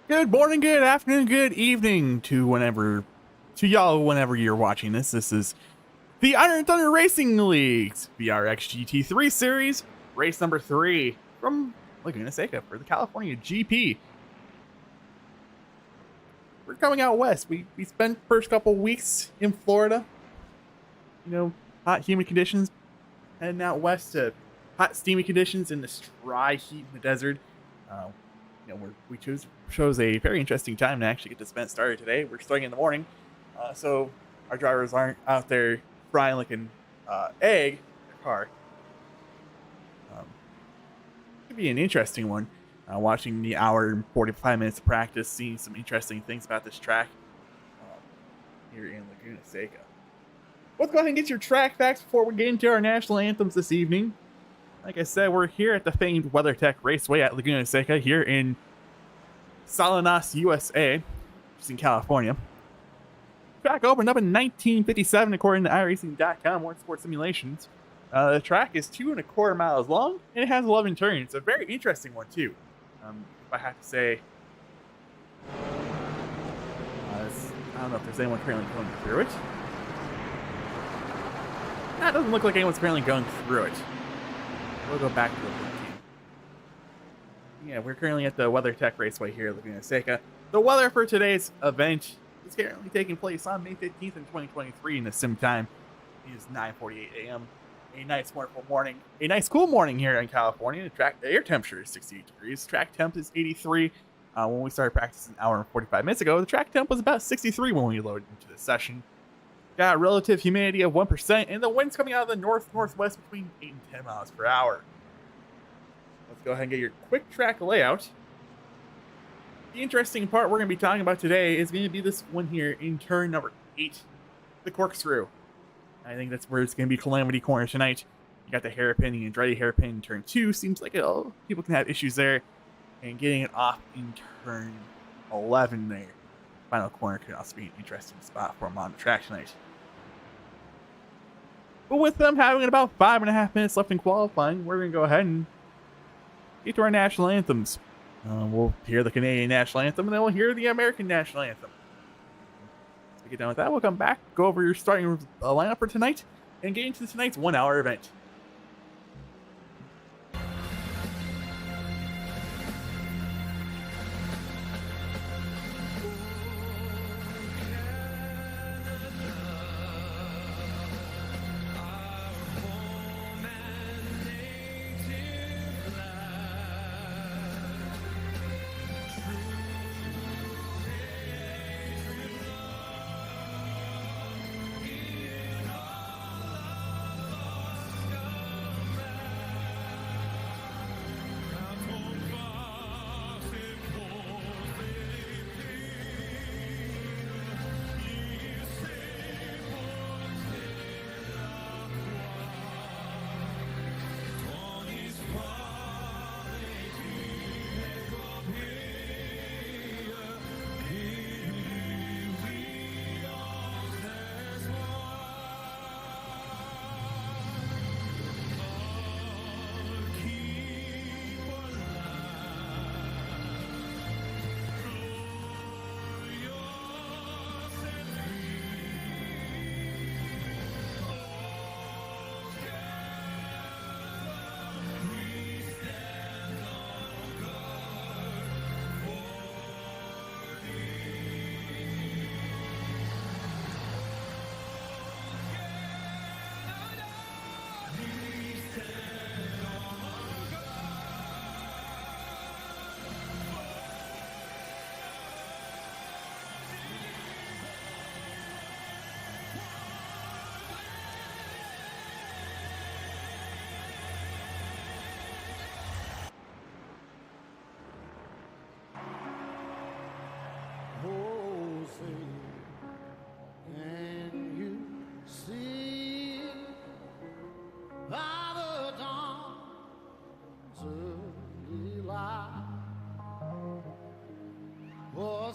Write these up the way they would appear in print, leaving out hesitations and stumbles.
Good morning, good afternoon, good evening to y'all whenever you're watching this. This is the Iron Thunder Racing League's VRX GT3 series, race number 3 from Laguna Seca for the California GP. We're coming out west. We spent first couple weeks in Florida, hot, humid conditions, heading out west to hot, steamy conditions in this dry heat in the desert. We chose a very interesting time to actually get this event started today. We're starting in the morning, so our drivers aren't out there frying like an egg in their car. Could be an interesting one. Watching the hour and 45 minutes of practice, seeing some interesting things about this track here in Laguna Seca. Let's go ahead and get your track facts before we get into our national anthems this evening. Like I said, we're here at the famed WeatherTech Raceway at Laguna Seca here in Salinas, USA, which is in California. Track opened up in 1957 according to iRacing.com, World Sports Simulations. The track is 2.25 miles long and it has 11 turns. It's a very interesting one too. If I have to say, I don't know if there's anyone currently going through it. That doesn't look like anyone's currently going through it. We'll go back to the 15. Yeah, we're currently at the WeatherTech Raceway here at Laguna Seca. The weather for today's event is currently taking place on May 15th in 2023 in the sim time. It is 9:48 a.m. A nice wonderful morning. A nice cool morning here in California. The air temperature is 68 degrees. Track temp is 83. When we started practicing an hour and 45 minutes ago, the track temp was about 63 when we loaded into the session. Got relative humidity of 1%, and the wind's coming out of the north-northwest between 8 and 10 miles per hour. Let's go ahead and get your quick track layout. The interesting part we're going to be talking about today is going to be this one here in turn number 8, the corkscrew. I think that's where it's going to be Calamity Corner tonight. You got the hairpin and Andretti hairpin in turn 2. Seems like people can have issues there. And getting it off in turn 11 there. Final corner could also be an interesting spot for them on the track tonight. But with them having about 5.5 minutes left in qualifying, we're going to go ahead and get to our national anthems. We'll hear the Canadian national anthem, and then we'll hear the American national anthem. So we get done with that, we'll come back, go over your starting lineup for tonight, and get into tonight's 1-hour event.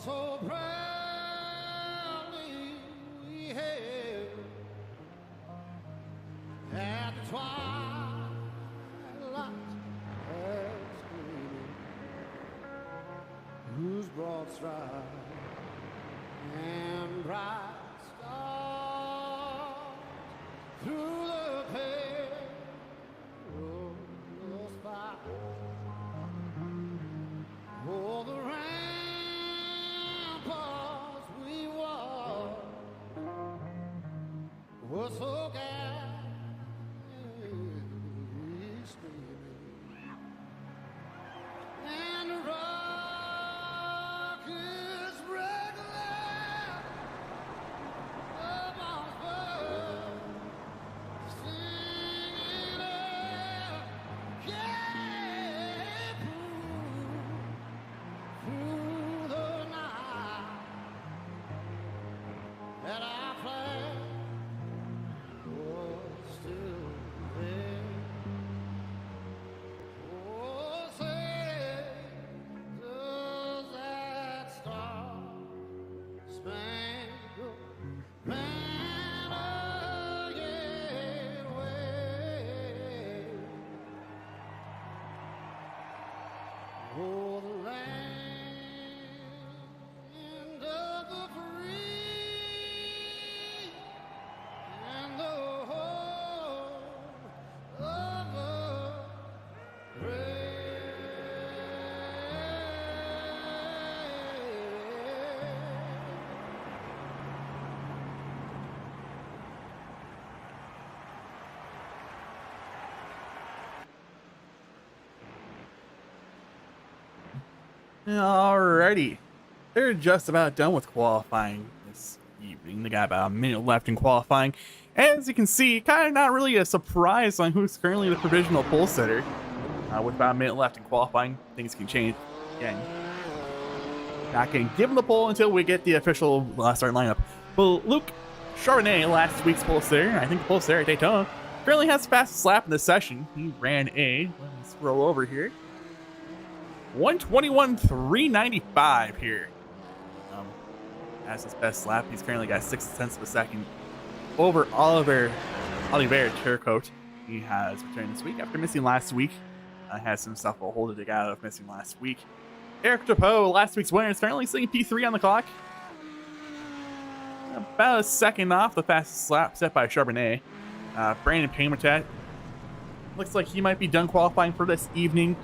So proudly we hailed at the twilight's gleaming, whose broad stride and bright stars through the perilous fight. Oh, the ramparts we walked were so gallantly streaming, and the rockets regular amongst birds singing out, yeah, through the night that our flag was still there. Oh, say, does that star-spangled banner yet wave? Oh, the land of the free and the home of the brave. Alrighty. They're just about done with qualifying this evening. They got about a minute left in qualifying. As you can see, kind of not really a surprise on who's currently the provisional pole sitter. With about a minute left in qualifying, things can change again. Not going to give him the pole until we get the official start lineup. But Luke Charbonnet, last week's pole sitter, I think the pole sitter at Daytona, currently has the fastest lap in this session. He ran a, let me scroll over here, 121.395 here. As his best lap, he's currently got 6/10 of a second over Oliver Turcotte. He has returned this week after missing last week. Has some stuff will hold it out of missing last week. Eric Depeau, last week's winner, is currently sitting P3 on the clock. About a second off the fastest lap set by Charbonnet. Brandon Paymertat looks like he might be done qualifying for this evening.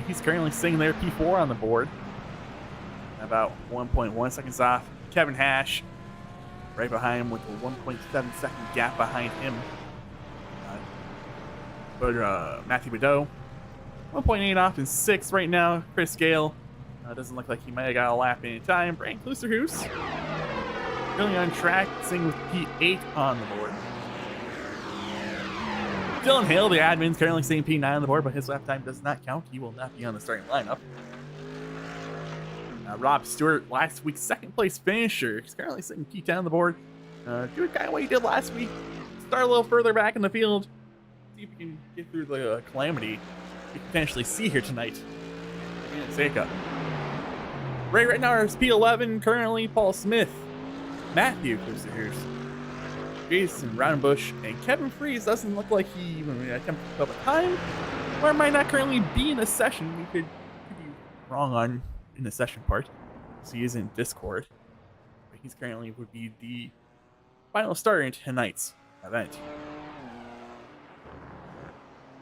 He's currently sitting there P4 on the board. About 1.1 seconds off. Kevin Hash right behind him with a 1.7 second gap behind him. Matthew Badeau, 1.8 off in 6th right now. Chris Gale doesn't look like he might have got a lap in time. Brian Klusterhoos really on track, sitting with P8 on the board. Dylan Hale, the admin's currently sitting P9 on the board, but his lap time does not count. He will not be on the starting lineup. Rob Stewart, last week's second place finisher, he's currently sitting P10 on the board. Doing kind of what he did last week. Start a little further back in the field. See if we can get through the calamity we can potentially see here tonight. Seika. Right now is P11, currently Paul Smith, Matthew Klusterhoos, Jason Roundbush, and Kevin Freeze doesn't look like he even attempted to pick up a time, or might not currently be in the session. We could be wrong on in the session part, so he is in Discord, but he's currently would be the final starter in tonight's event.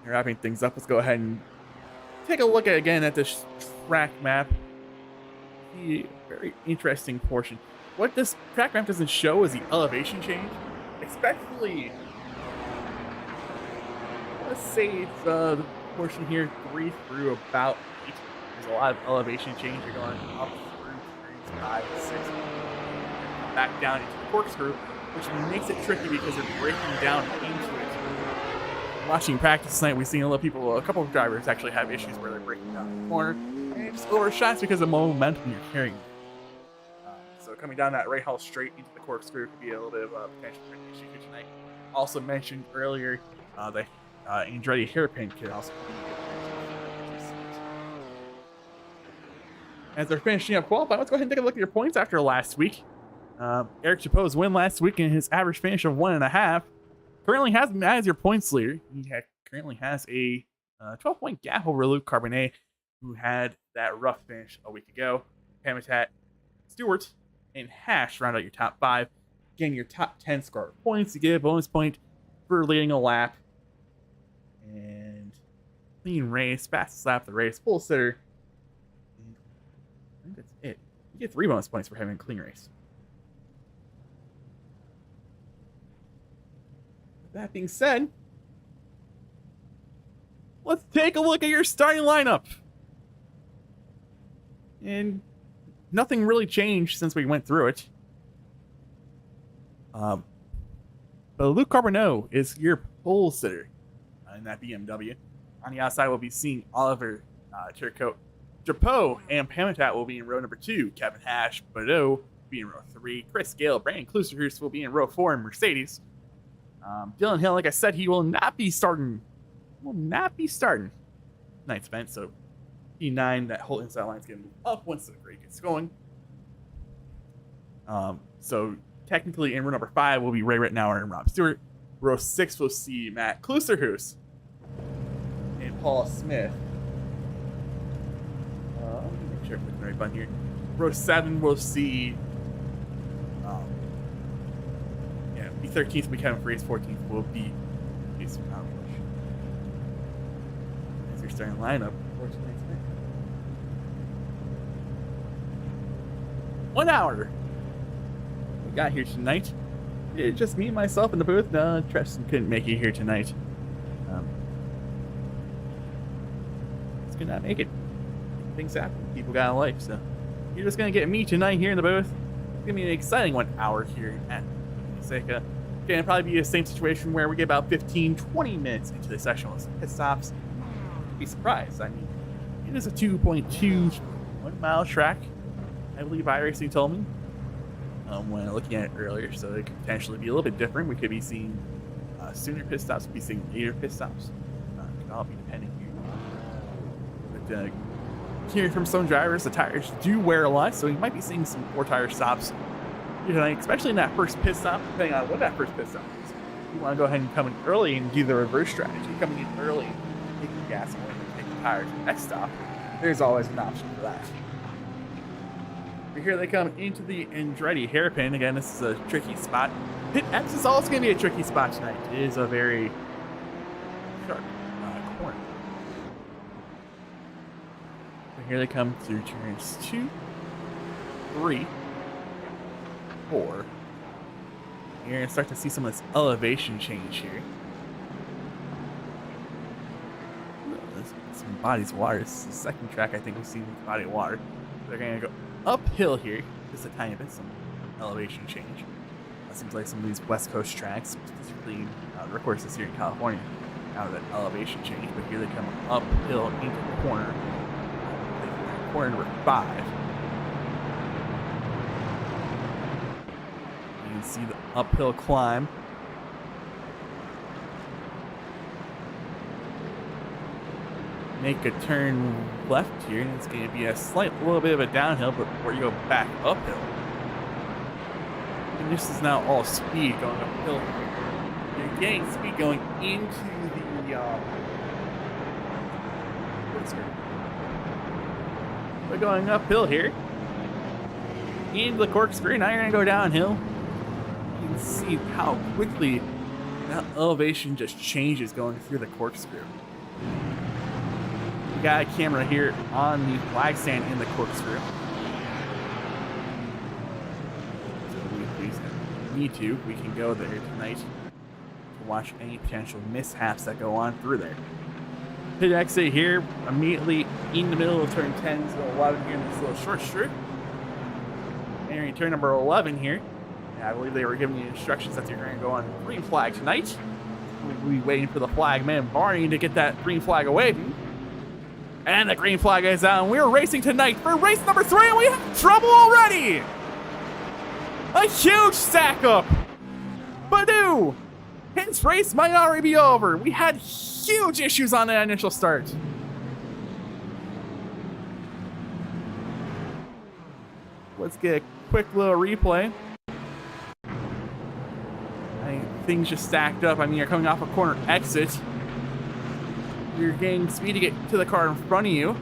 Wrapping things up, let's go ahead and take a look again at this track map. The very interesting portion. What this track map doesn't show is the elevation change, especially, let's say it's the portion here 3 through about 8. There's a lot of elevation change. You're going up through 3, 5, 6, back down into the corkscrew, which makes it tricky because you're breaking down into it. Watching practice tonight, we've seen a couple of drivers actually have issues where they're breaking down the corner, and it just overshots because of the momentum you're carrying. So coming down that right hull straight into the corkscrew could be a little bit of a potential issue here tonight. Also mentioned earlier, the Andretti hairpin could also be as they're finishing up qualifying. Let's go ahead and take a look at your points after last week. Eric Chapeau's win last week and his average finish of 1.5 currently has him as your points leader. He currently has a 12-point gap over Luke Charbonnet, who had that rough finish a week ago. Pamitat Stewart and Hash round out your top 5. Again, your top 10 score points. You get a bonus point for leading a lap. And clean race, fastest lap of the race, pole sitter. And I think that's it. You get 3 bonus points for having a clean race. With that being said, let's take a look at your starting lineup. And nothing really changed since we went through it. But Luke Carbonneau is your pole sitter in that BMW. On the outside, we'll be seeing Oliver Turcotte. Drapeau and Pamitat will be in row number 2. Kevin Hash, Badeau will be in row 3. Chris Gale, Brandon Klusterhurst will be in row 4 in Mercedes. Dylan Hill, like I said, he will not be starting. Tonight's event, so E9, that whole inside line is going to move up once the grade gets going. So technically in row number 5 will be Ray Rittenauer and Rob Stewart. Row 6 will see Matt Klusterhurst and Paul Smith. Make sure I'm clicking the right button here. Row 7 will see B13th will be Kevin Freeze, 14th will be Jason Bush. As your starting lineup for tonight's event. 1 hour we got here tonight. It's just me and myself in the booth. No, Tristan couldn't make it here tonight. Just could not make it. Things happen. People got a life, so you're just gonna get me tonight here in the booth. It's gonna be an exciting 1 hour here at Seika. Okay, it'll probably be the same situation where we get about 15-20 minutes into the session with some pit stops. You'd be surprised. I mean, it is a 2.21 mile track, I believe iRacing told me when looking at it earlier, so it could potentially be a little bit different. We could be seeing sooner pit stops, we'd be seeing later pit stops. It could all be depending here. But hearing from some drivers, the tires do wear a lot, so you might be seeing some 4-tire stops tonight, especially in that first pit stop, depending on what that first pit stop is. You want to go ahead and come in early and do the reverse strategy, coming in early, taking the gas away, and taking the tires to the next stop. There's always an option for that. But here they come into the Andretti hairpin. Again, this is a tricky spot. Pit X is also going to be a tricky spot tonight. It is a very sharp corner. So here they come through turns 2, 3, 4. You're going to start to see some of this elevation change here. Some bodies of water. This is the second track I think we've seen with body of water. They're going to go uphill here, just a tiny bit, some elevation change. It seems like some of these West Coast tracks, specifically the courses here in California, out of that elevation change. But here they come uphill into the corner. Corner number 5. You can see the uphill climb. Make a turn left here, and it's going to be a little bit of a downhill, but before you go back uphill. And this is now all speed going uphill. You're getting speed going into the corkscrew. We're going uphill here. Into the corkscrew. Now you're going to go downhill. You can see how quickly that elevation just changes going through the corkscrew. We got a camera here on the flag stand in the corkscrew. So if we need to, we can go there tonight to watch any potential mishaps that go on through there. Pit exit here, immediately in the middle of turn 10, so 11 here in this little short strip. Entering turn number 11 here. And I believe they were giving you instructions that you're going to go on green flag tonight. We'll be waiting for the flag man Barney to get that green flag away. And the green flag is out, and we're racing tonight for race number 3, and we have trouble already! A huge stack up! Badoo! His race might already be over. We had huge issues on that initial start. Let's get a quick little replay. Things just stacked up. I mean, you're coming off a corner exit. You're gaining speed to get to the car in front of you.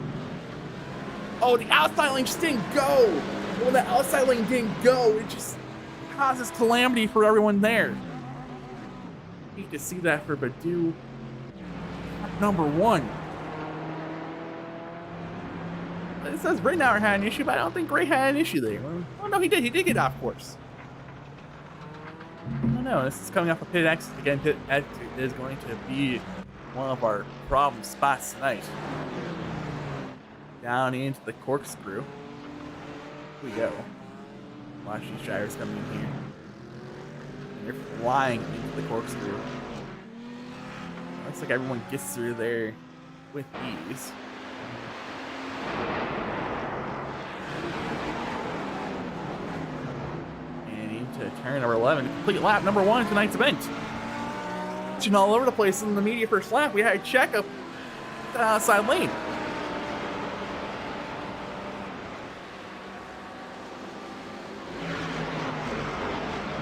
Oh, the outside lane just didn't go. Well, the outside lane didn't go. It just causes calamity for everyone there. Hate to see that for Badu. Number 1. It says Rittenauer had an issue, but I don't think Gray had an issue there. Oh no, he did. He did get off course. I don't know. This is coming off a pit exit again. Pit exit is going to be one of our problem spots tonight. Down into the corkscrew. Here we go. Watch these gyros coming in here. And they're flying into the corkscrew. Looks like everyone gets through there with ease. And into turn number 11, complete lap number 1 of tonight's event. Touching all over the place in the media first lap, we had a check up the outside lane.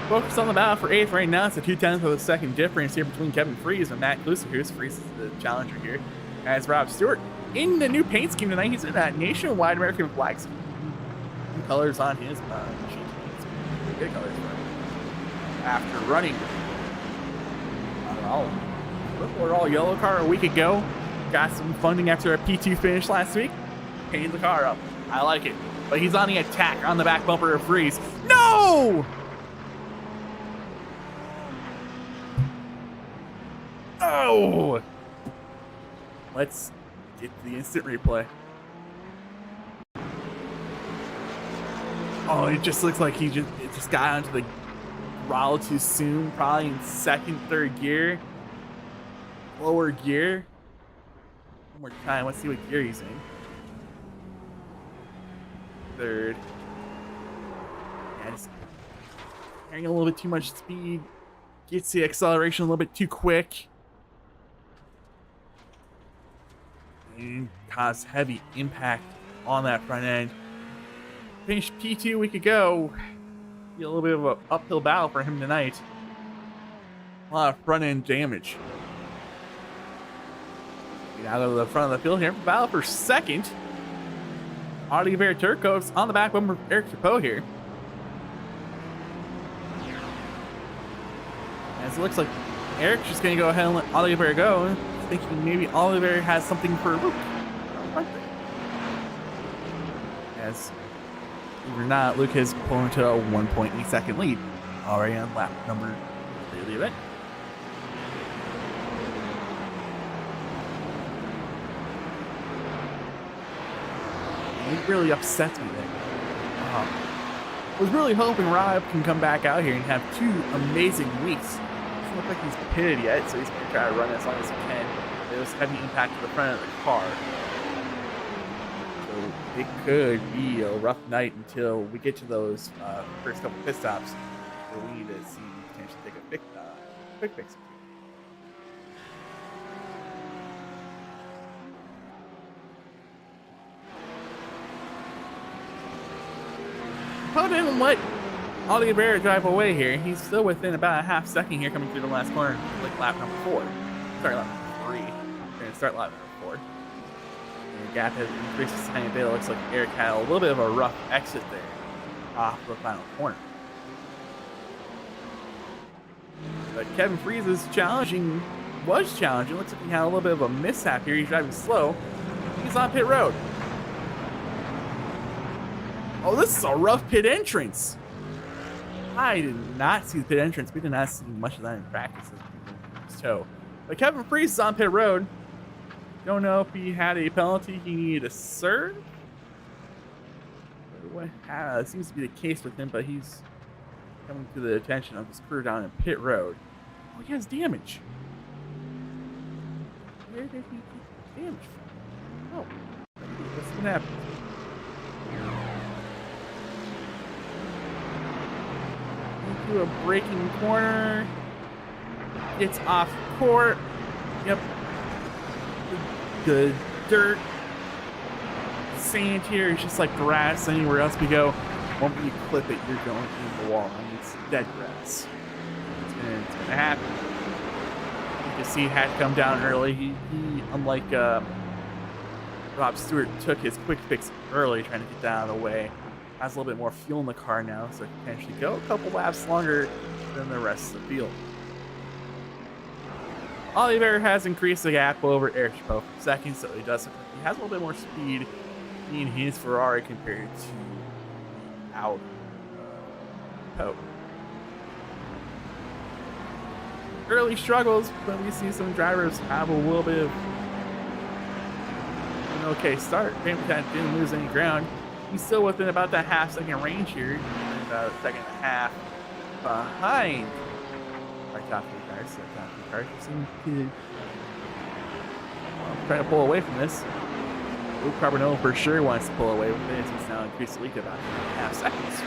Focus on the battle for 8th right now. It's a 0.2 of a second difference here between Kevin Freese and Matt Klusterhuis. Freese is the challenger here. As Rob Stewart in the new paint scheme tonight, he's in that nationwide American flag scheme. New colors on his machine. Pretty good colors for him. After running we're all yellow car a week ago. Got some funding after a P2 finish last week. Painted the car up. I like it. But he's on the attack on the back bumper of Freese. No! Oh! Let's get the instant replay. Oh, it just looks like it just got onto the throttle too soon, probably in second, third gear. Lower gear. One more time, let's see what gear he's in. Third. Yeah, just carrying a little bit too much speed. Gets the acceleration a little bit too quick. And cause heavy impact on that front end. Finished P2 a week ago. Be a little bit of an uphill battle for him tonight. A lot of front end damage. Get out of the front of the field here. Battle for second. Oliver Turcos on the back bumper of Eric Chapeau here. As it looks like Eric's just going to go ahead and let Oliver go. Thinking maybe Oliver has something for Luke. As if not, Luke has pulled into a 1.8 second lead already on lap number 3 of the event. And it really upsets me there. I was really hoping Rob can come back out here and have 2 amazing weeks. Doesn't look like he's pitted yet, so he's going to try to run as long as he can. There's heavy impact to the front of the car. So it could be a rough night until we get to those first couple pit stops where we need to see potentially take a quick fix. How didn't let Oliver drive away here? He's still within about a half second here coming through the last corner, like lap number 4. Sorry, lap number 3. We're going to start lap number 4. And the gap has increased a tiny bit. It looks like Eric had a little bit of a rough exit there off the final corner. But Kevin Freese was challenging. Looks like he had a little bit of a mishap here. He's driving slow. He's on pit road. Oh, this is a rough pit entrance. I did not see the pit entrance. We did not see much of that in practice. So, but Kevin Freese is on pit road. Don't know if he had a penalty he needed to serve. What seems to be the case with him, but he's coming to the attention of his crew down in pit road. Oh, he has damage. Where did he get damage from? Oh, what's going to happen? Into a braking corner. It's off court. Yep. The dirt, sand here is just like grass anywhere else we go. Won't you clip it, you're going into the wall. I mean, it's dead grass. It's gonna happen. You can see had come down early. He unlike Rob Stewart, took his quick fix early, trying to get that out of the way. has a little bit more fuel in the car now, so it can potentially go a couple laps longer than the rest of the field. Oliver has increased the gap over Eric Chapeau for second, so he does. He has a little bit more speed in his Ferrari compared to the out Poe. Early struggles, but we see some drivers have a little bit of an okay start. Payment didn't lose any ground. He's still within about that half-second range here, about a second and a half behind our top three cars. So top three cars seem to try to pull away from this. Luke Carbonell for sure wants to pull away with it. He's now increased the lead to about half seconds.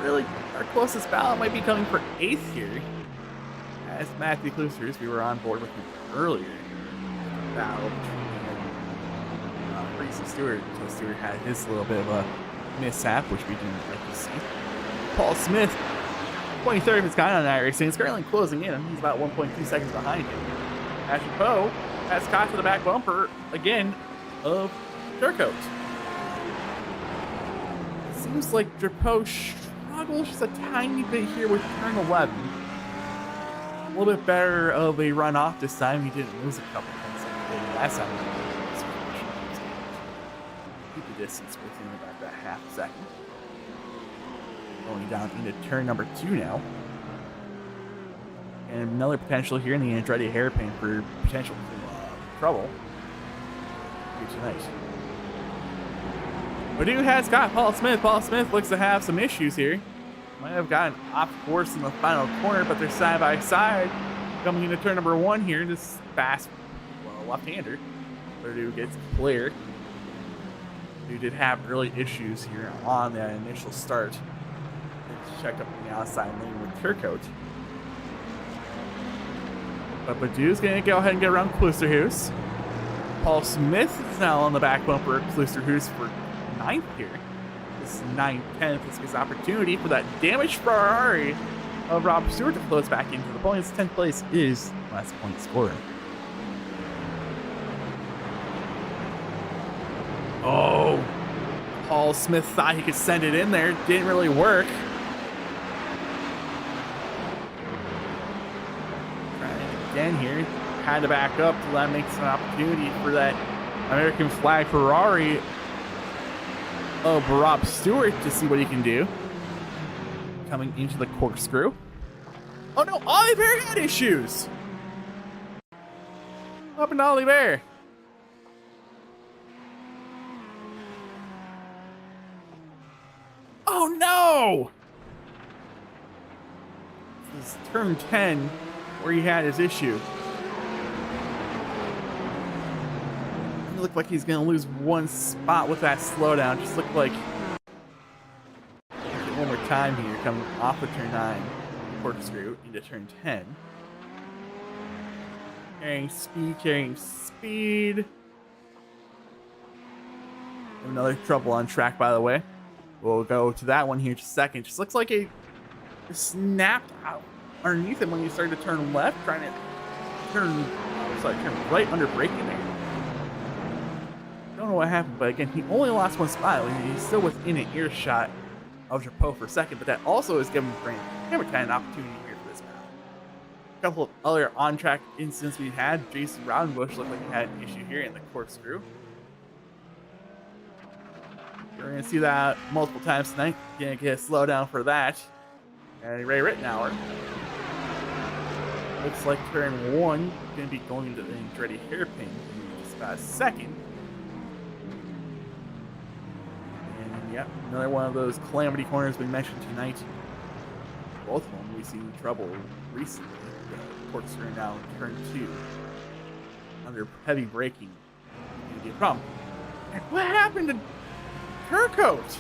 Really, our closest battle might be coming for 8th here. As Matthew Clousters, we were on board with him earlier. Battle between Reese and Stewart until Stewart had his little bit of a mishap, which we didn't like to see. Paul Smith, 23rd of his kind on iRacing, is currently closing in. He's about 1.2 seconds behind him. Ashley Poe has caught to the back bumper again of Turcotte. It seems like Drapeau struggles just a tiny bit here with turn 11. A little bit better of a run off this time. He didn't lose a couple points like he did last time. Keep the distance within about that half second. Going down into turn number 2 now. And another potential here in the Andretti hairpin for potential trouble here tonight. Purdue has got Paul Smith. Paul Smith looks to have some issues here. Might have gotten off course in the final corner, but they're side by side. Coming into turn number 1 here, this fast left-hander. Purdue gets clear. Purdue did have early issues here on that initial start. Checked up on the outside lane with Turcotte. But Purdue's going to go ahead and get around Clousters. Paul Smith is now on the back bumper of Clousters for 9th here. This is 9th, 10th. This gives opportunity for that damaged Ferrari of Rob Stewart to close back into the points. 10th place is last point scorer. Oh, Paul Smith thought he could send it in there. Didn't really work. Trying again here. Had to back up to that makes an opportunity for that American flag Ferrari of Rob Stewart to see what he can do. Coming into the corkscrew. Oh no, Oliver had issues. Up and Oliver. Oh no! This is turn 10 where he had his issue. It looked like he's gonna lose one spot with that slowdown. Just looked like one more time here, coming off of turn 9, corkscrew into turn 10. Carrying speed. Another trouble on track, by the way. We'll go to that one here in just a second. Just looks like it snapped out underneath him when you started to turn left, trying to turn right under braking there. Don't know what happened, but again, he only lost one spot. He's still within an earshot of Drapeau for a second, but that also is giving Hammerton an opportunity here for this battle. A couple of other on-track incidents we had. Jason Raudenbush looked like he had an issue here in the corkscrew. We're going to see that multiple times tonight. Gonna get a slowdown for that. And Ray Rittenauer. Looks like turn 1 going to be going to the Andretti hairpin in just about a second. And yep, another one of those calamity corners we mentioned tonight. Both of them we see trouble recently. The corkscrew now in turn 2. Under heavy braking. Gonna be a problem. And what happened to Turcotte?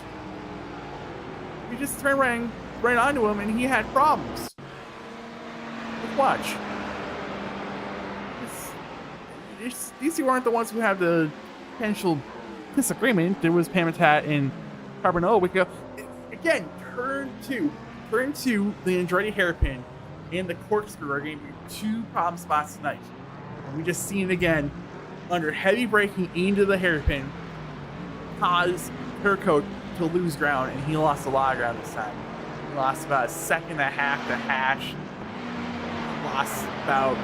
We just turned right onto him and he had problems. Let's watch. These two aren't the ones who have the potential disagreement. There was Pamitat and Carbonell. We go again. Turn 2, the Andretti hairpin and the corkscrew are going to be 2 problem spots tonight. And we just seen it again under heavy braking into the hairpin caused Turco to lose ground, and he lost a lot of ground this time. He lost about a second and a half to Hash. Lost about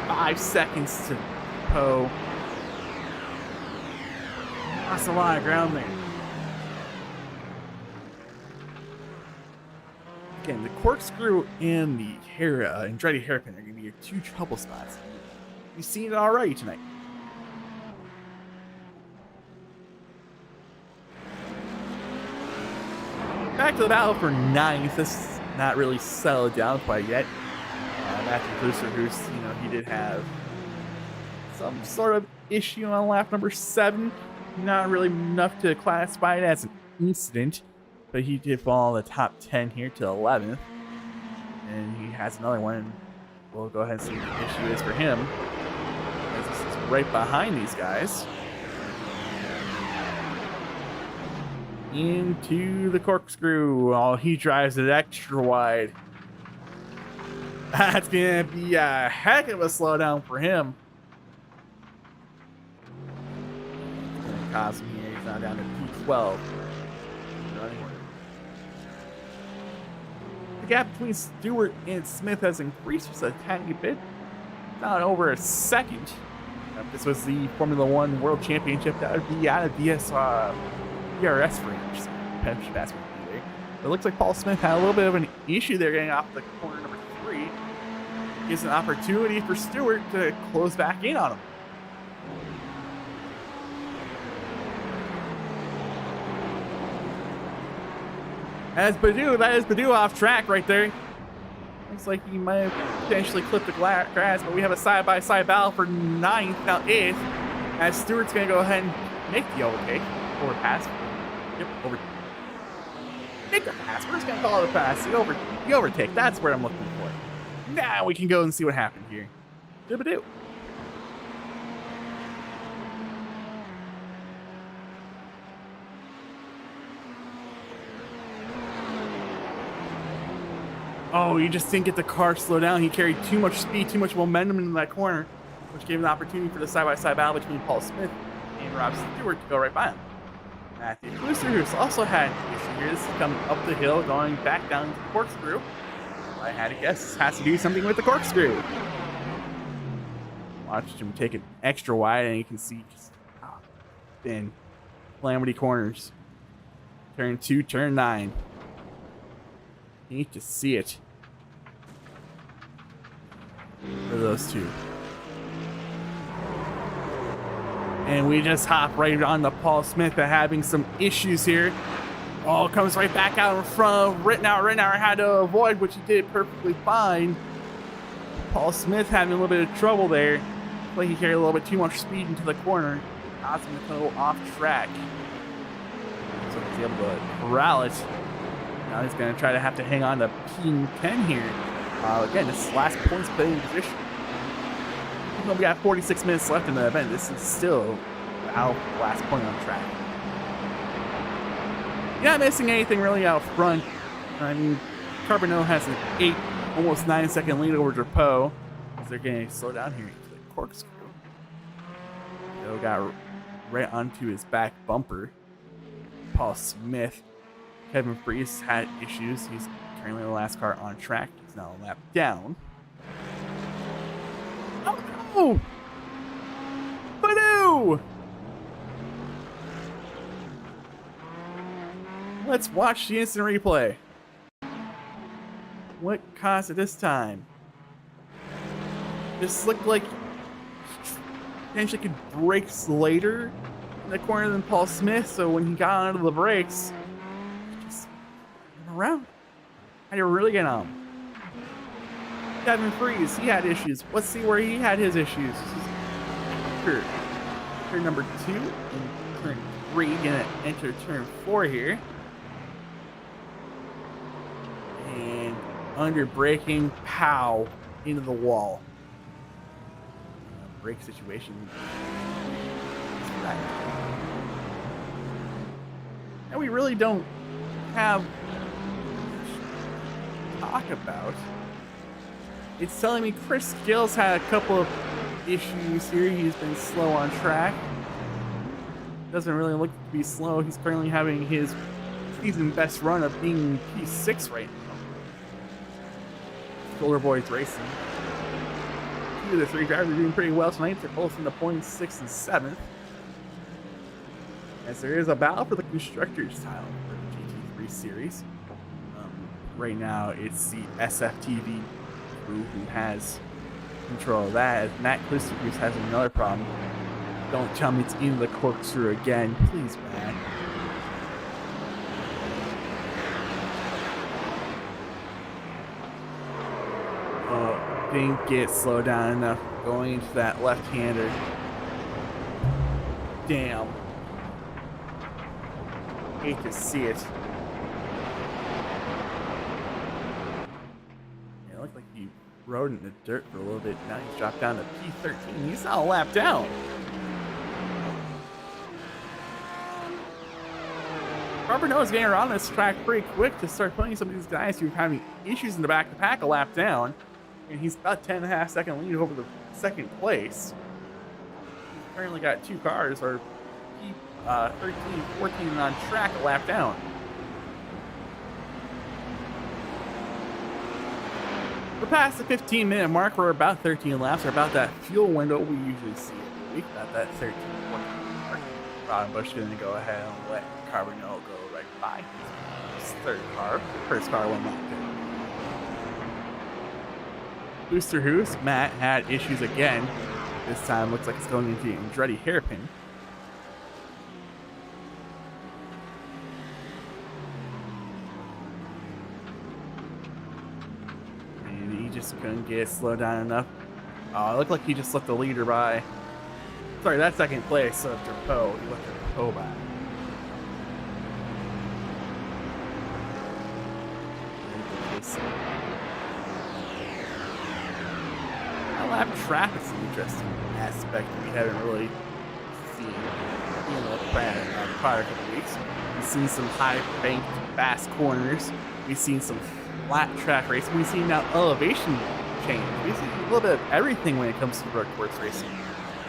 5 seconds to Poe. Lost a lot of ground there. Again, the corkscrew and the Andretti hairpin are going to be your two trouble spots. You've seen it already tonight. Back to the battle for 9th. This is not really settled down quite yet. Matthew Kluser, he did have some sort of issue on lap number 7. Not really enough to classify it as an incident, but he did fall in the top 10 here to 11th. And he has another one. We'll go ahead and see what the issue is for him, as this is right behind these guys. Into the corkscrew. Oh, he drives it extra wide. That's gonna be a heck of a slowdown for him. It's gonna cost him here. He's now down to P12. The gap between Stewart and Smith has increased just a tiny bit. Not over a second. If this was the Formula One World Championship, that would be out of VRX range. So it looks like Paul Smith had a little bit of an issue there getting off the corner number 3. Gives an opportunity for Stewart to close back in on him. That is Badu off track right there. Looks like he might have potentially clipped the grass, but we have a side-by-side battle for 9th, now 8th, as Stewart's going to go ahead and make the overtake. Overpass. Yep, over. Make the pass. We're just going to call it a pass. The overtake. That's what I'm looking for. Now we can go and see what happened here. Dibadoo. Oh, he just didn't get the car slow down. He carried too much speed, too much momentum into that corner, which gave an opportunity for the side-by-side battle between Paul Smith and Rob Stewart to go right by him. Matthew Kluser, who's also had an issue here. This is coming up the hill, going back down to the corkscrew. I had to guess this has to do something with the corkscrew. Watch him take it extra wide, and you can see just thin calamity corners. Turn 2, turn 9. You need to see it for those two. And we just hop right on to Paul Smith having some issues here. Oh, comes right back out in front of Rittenauer had to avoid, which he did perfectly fine. Paul Smith having a little bit of trouble there. Like he carried a little bit too much speed into the corner. Causing him to go off track. So he's able to corral it. Now he's going to try to have to hang on to P10 here. Again, this is last points playing position. Even though we got 46 minutes left in the event, this is still our last point on track. You're not missing anything really out front. I mean, Carbonell has an 8, almost 9-second lead over Drapeau, as they're getting slow down here into the corkscrew. Joe got right onto his back bumper. Paul Smith. Kevin Freese had issues. He's currently the last car on track. He's now a lap down. Oh no! Badoo! Let's watch the instant replay. What caused it this time? This looked like potentially could brake later in the corner than Paul Smith, so when he got onto the brakes, around. How do you really get on? Kevin Freese, he had issues. Let's see where he had his issues. Turn number 2 and turn 3. Gonna enter turn 4 here. And under braking, pow, into the wall. Brake situation. And we really don't have talk about. It's telling me Chris Gills had a couple of issues here. He's been slow on track. Doesn't really look to be slow. He's currently having his season best run of being P6 right now. Shoulder Boys Racing. Two of the three drivers are doing pretty well tonight. They're both in the points 6th and 7th. As there is a battle for the Constructors title for the GT3 series. Right now, it's the SFTV crew who has control of that. As Matt Klisterhuis has another problem. Don't tell me it's in the corkscrew again. Please, Matt. Oh, didn't get slowed down enough going into that left-hander. Damn. Hate to see it. It looked like he rode in the dirt for a little bit. Now he's dropped down to P13. He's not a lap down. Robert Noah's getting around this track pretty quick to start putting some of these guys who are having issues in the back of the pack a lap down. And he's about 10.5 second lead over the second place. He's currently got two cars, or P13, 14 on track a lap down. We're past the 15-minute mark. We're about 13 laps. We're about that fuel window we usually see every week, about that 13, 14 mark. Ron Bush going to go ahead and let Carbonell go right by his third car. First car went locked in. Klisterhuis, Matt had issues again. This time looks like it's going into an Andretti hairpin. And he just couldn't get slowed down enough. Oh, it looked like he just let the leader by. Sorry, that's second place, so after Poe, he let Poe by. Lap traffic is an interesting aspect we haven't really seen in the prior couple weeks. We've seen some high banked fast corners. We've seen some flat track racing. We've seen now elevation change. We've seen a little bit of everything when it comes to road course racing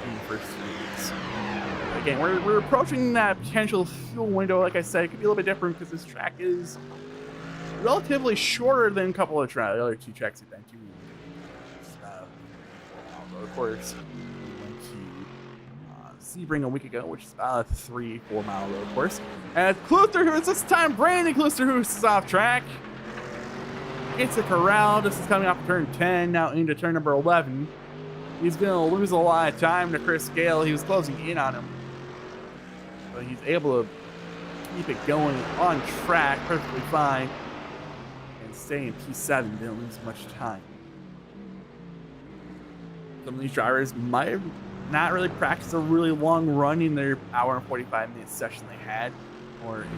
in the first 3 weeks. Again, we're approaching that potential fuel window. Like I said, it could be a little bit different because this track is relatively shorter than a couple of the other two tracks we've been to. Of course, we went to Sebring a week ago, which is about a 3-4 mile road course. And Klisterhuis, this time Brandon Klisterhuis is off track. It's a corral. This is coming off turn 10, now into turn number 11. He's going to lose a lot of time to Chris Gale. He was closing in on him. But he's able to keep it going on track perfectly fine. And stay in P7, didn't lose much time. Some of these drivers might have not really practiced a really long run in their hour and 45-minute session they had, or in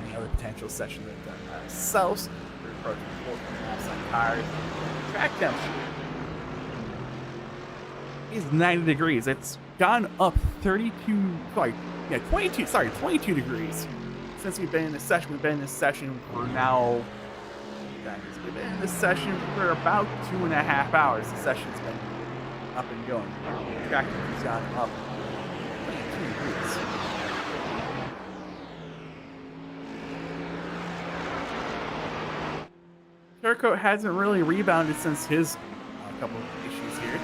any other potential session they've done themselves. They're approaching 14 laps on tires. Track temperature is 90 degrees. It's gone up 22 degrees since we've been in this session. We've been in this session for now. We've been in this session for about 2.5 hours. The session's been up and going. The track has gone up 22 degrees. Turcotte hasn't really rebounded since his couple of issues here.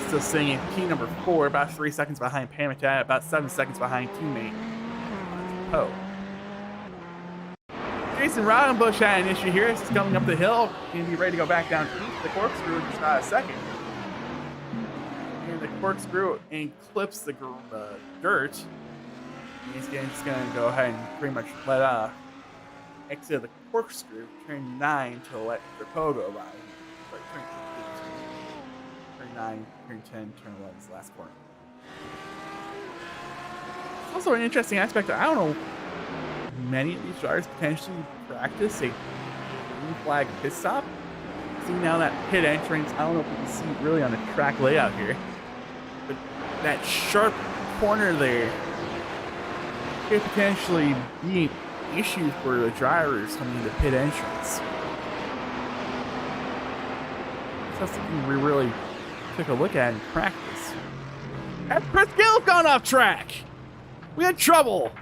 Still sitting in P number 4, about 3 seconds behind Pamitat, about 7 seconds behind teammate Poe. Jason Rodenbush had an issue here. This is coming up the hill. He'll be ready to go back down east. The corkscrew in just about a second. And the corkscrew and clips the dirt. And he's just going to go ahead and pretty much let exit the corkscrew, turn 9 to let Poe go by. Sorry, turn 9, turn 10, turn 11 is the last corner. It's also an interesting aspect. I don't know, many of these drivers potentially practice a green flag pit stop. See now that pit entrance, I don't know if we can see it really on the track layout here, but that sharp corner there could potentially be an issue for the drivers coming into pit entrance. So that's something we really took a look at in practice. And Chris Gill's gone off track. We had trouble.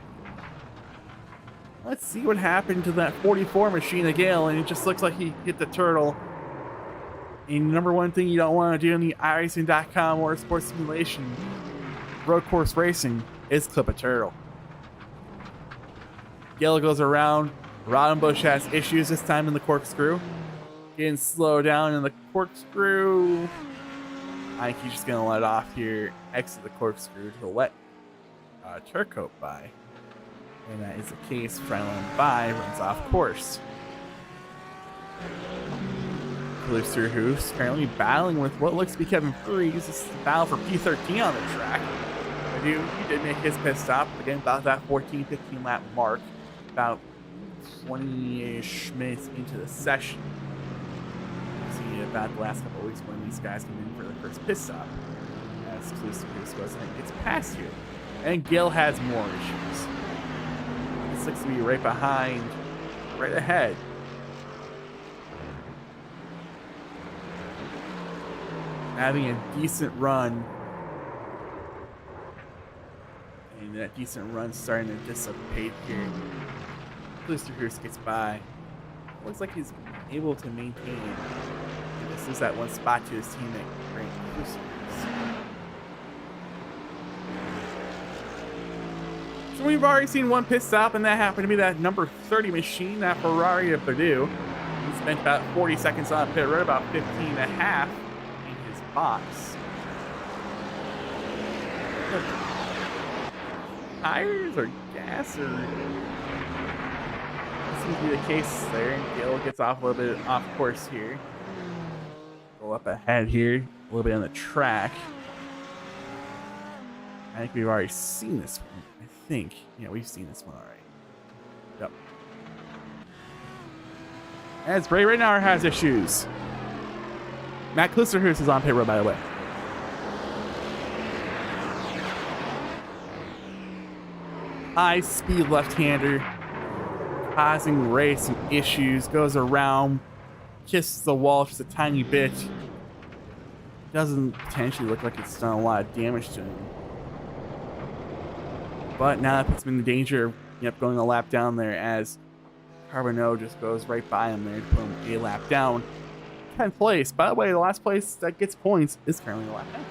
Let's see what happened to that 44 machine of Gale, and it just looks like he hit the turtle. And number one thing you don't want to do in the iRacing.com or sports simulation road course racing is clip a turtle. Gale goes around. Roddenbush has issues this time in the corkscrew. Getting slowed down in the corkscrew. I think he's just going to let off here, exit the corkscrew to let Turcoat by. And that is the case. Frenlin by runs off course. Lucer, who's currently battling with what looks to be Kevin Freeze. This is the battle for P13 on the track. He did make his pit stop, again, about that 14-15 lap mark, about 20-ish minutes into the session. See about the last couple of weeks when these guys come in for the first pit stop. As Lucer goes and gets past you. And Gil has more issues. This looks to be right behind, right ahead. Having a decent run. And that decent run starting to dissipate here. Klusterhurst gets by. Looks like he's able to maintain. And this is that one spot to his teammate, Frank Klusterhurst. So we've already seen one pit stop, and that happened to be that number 30 machine, that Ferrari of Purdue. He spent about 40 seconds on pit road, about 15 and a half in his box. Tires or gas or that seems to be the case there. Gale gets off a little bit off course here. Go up ahead here, a little bit on the track. I think we've already seen this one. I think. Yeah, we've seen this one already. Yep. As Ray Reynauer has issues. Matt Klusterhurst is on pit road, by the way. High speed left-hander, causing Ray some issues. Goes around, kisses the wall just a tiny bit. Doesn't potentially look like it's done a lot of damage to him. But now that puts him in danger of going a lap down there, as Carbonneau just goes right by him there to put him a lap down. 10th place. By the way, the last place that gets points is currently a lap down.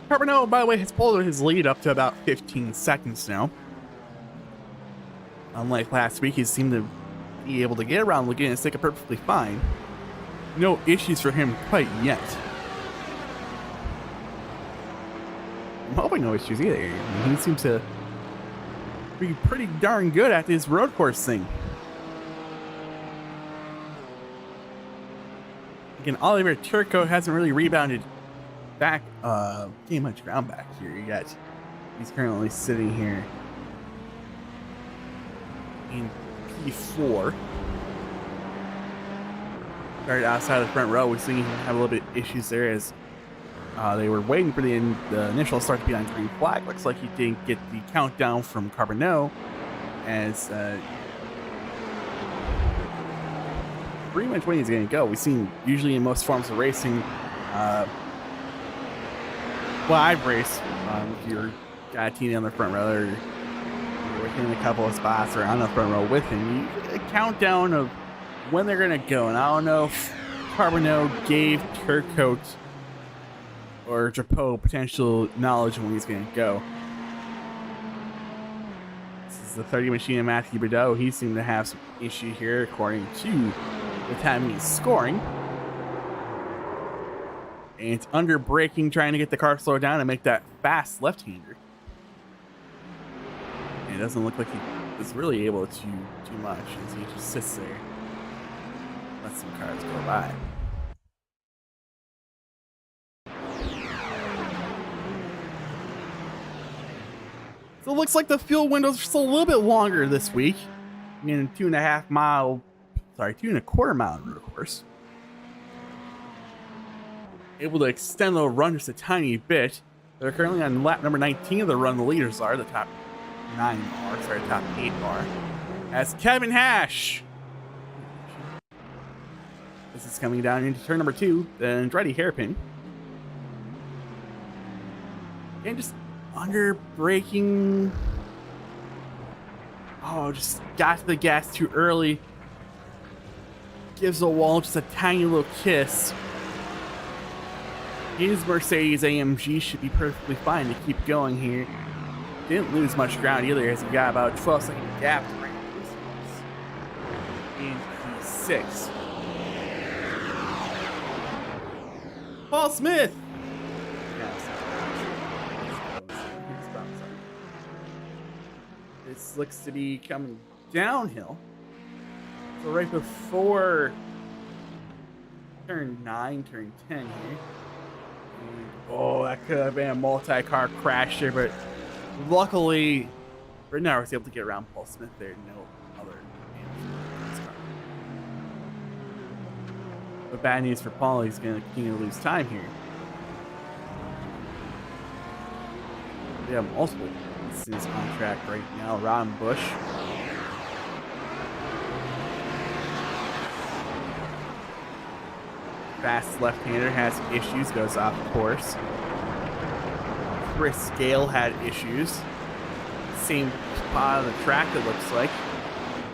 Carbonneau, by the way, has pulled his lead up to about 15 seconds now. Unlike last week, he seemed to be able to get around Laguna Seca perfectly fine. No issues for him quite yet. I'm hoping no issues either. I mean, he seems to be pretty darn good at this road course thing. Again, Oliver Turco hasn't really rebounded back, gain much ground back here yet. He's currently sitting here in P4. Right outside of the front row, we see him have a little bit issues there as they were waiting for the initial start to be on green flag. Looks like he didn't get the countdown from Carbonneau, as pretty much when he's going to go. We've seen usually in most forms of racing. Well, I've raced if you're got a team on the front row, or you're within a couple of spots, or on the front row with him, you get a countdown of when they're going to go. And I don't know if Carbonneau gave Turcoat or Drapeau potential knowledge of when he's going to go. This is the 30 machine of Matthew Bordeaux. He seemed to have some issue here, according to the time he's scoring. And it's under braking, trying to get the car slowed down and make that fast left-hander. And it doesn't look like he is really able to too much as he just sits there. Let some cars go by. So it looks like the fuel window's just a little bit longer this week. I mean, 2.25 mile road course. able to extend the run just a tiny bit. They're currently on lap number 19 of the run. The leaders are the top 9 are, sorry, top 8 are. As Kevin Hash. This is coming down into turn number 2, the Andretti hairpin. And just under braking. Oh, just got to the gas too early. Gives the wall just a tiny little kiss. His Mercedes AMG should be perfectly fine to keep going here. Didn't lose much ground either, as he got about a 12-second gap to rank in P6. Paul Smith! This looks to be coming downhill. So right before turn 9, turn 10 here. And, oh, that could have been a multi-car crash there, but luckily, Britnell was able to get around Paul Smith there. No other damage in this car. But bad news for Paul, he's going to continue to lose time here. We have multiple pieces on track right now. Ron Bush. Fast left-hander has issues, goes off course. Chris Gale had issues. Same spot on the track, it looks like.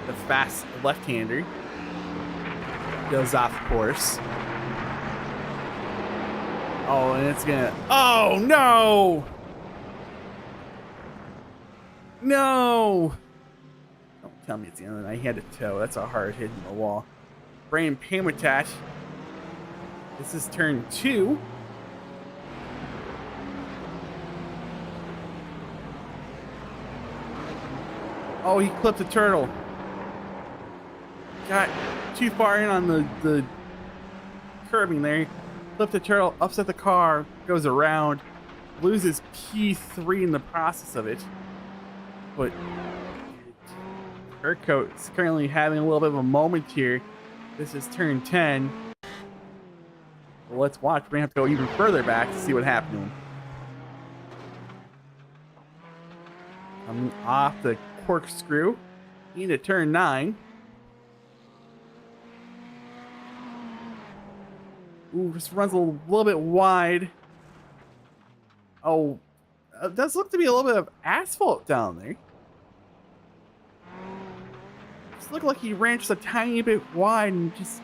The fast left-hander goes off course. Oh, and it's gonna... Oh, no! No! Don't tell me it's the end of the night. He had to tow. That's a hard hit in the wall. Brain Pamitat. This is turn 2. Oh, he clipped a turtle. Got too far in on the curbing there. Clipped a turtle, upset the car, goes around, loses P3 in the process of it. But Urquhart's currently having a little bit of a moment here. This is turn 10. Well, let's watch. We're going to have to go even further back to see what happened to him. Coming off the corkscrew into turn 9. Ooh, just runs a little bit wide. Oh, it does look to be a little bit of asphalt down there. Just looked like he ran just a tiny bit wide and just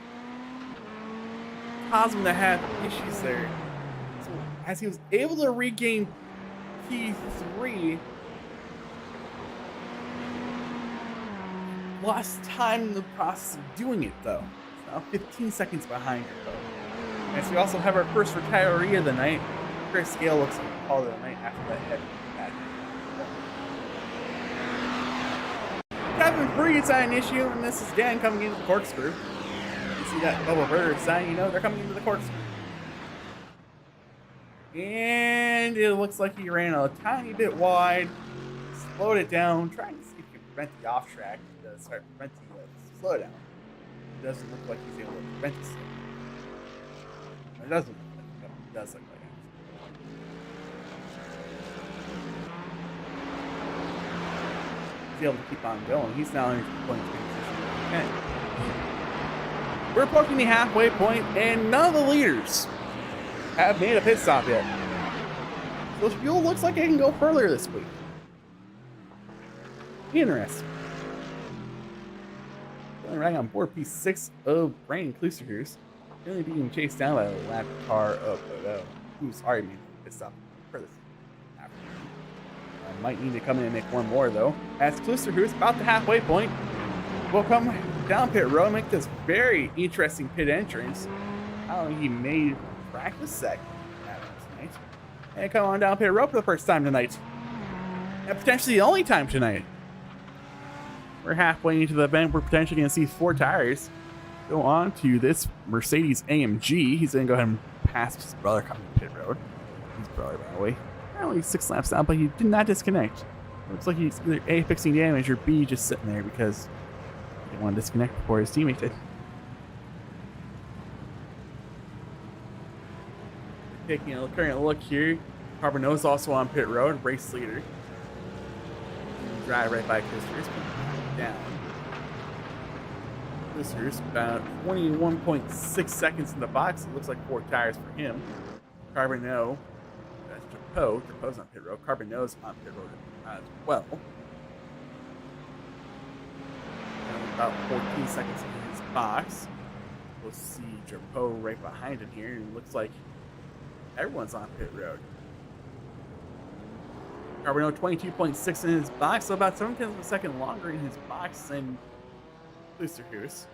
caused him to have issues there. So as he was able to regain P3, lost time in the process of doing it though. It's now 15 seconds behind her though. And so we also have our first retiree of the night. Chris Gale looks like a call of the night after that head. Kevin Freed's had an issue, and this is Dan coming into the corkscrew. You see that double bird sign, you know they're coming into the corkscrew. And it looks like he ran a tiny bit wide, slowed it down, trying to see if he can prevent the off track. Sorry, prevent the slowdown. It doesn't look like he's able to prevent the slowdown. It doesn't look like it. It does look like it. He's able to keep on going. He's now in point position. Okay. We're approaching the halfway point, and none of the leaders have made a pit stop yet. So fuel looks like it can go further this week. Interesting. Running on board P6 of Brandon Klusterhus, really being chased down by a lap car of Odo, who's already made a pit stop for this afternoon. Might need to come in and make one more though, as Klusterhus, about the halfway point, will come down pit road and make this very interesting pit entrance. I don't think he made practice second tonight, and come on down pit road for the first time tonight, and potentially the only time tonight. We're halfway into the event. We're potentially going to see 4 tires go on to this Mercedes AMG. He's going to go ahead and pass his brother coming to pit road. His brother, by the way. Only 6 laps down, but he did not disconnect. Looks like he's either A, fixing damage, or B, just sitting there because he didn't want to disconnect before his teammate did. Taking a current look here, Carbonell's also on pit road, race leader. Drive right by Christopher's down. Christopher's about 21.6 seconds in the box. It looks like 4 tires for him. Carbonell, that's Chapeau. Chapeau's on pit road. Carbonell's on pit road as well. And about 14 seconds in his box. We'll see Chapeau right behind him here. And it looks like everyone's on pit road. Carbonell 22.6 in his box, so about 7 tenths of a second longer in his box than Oosterhuis.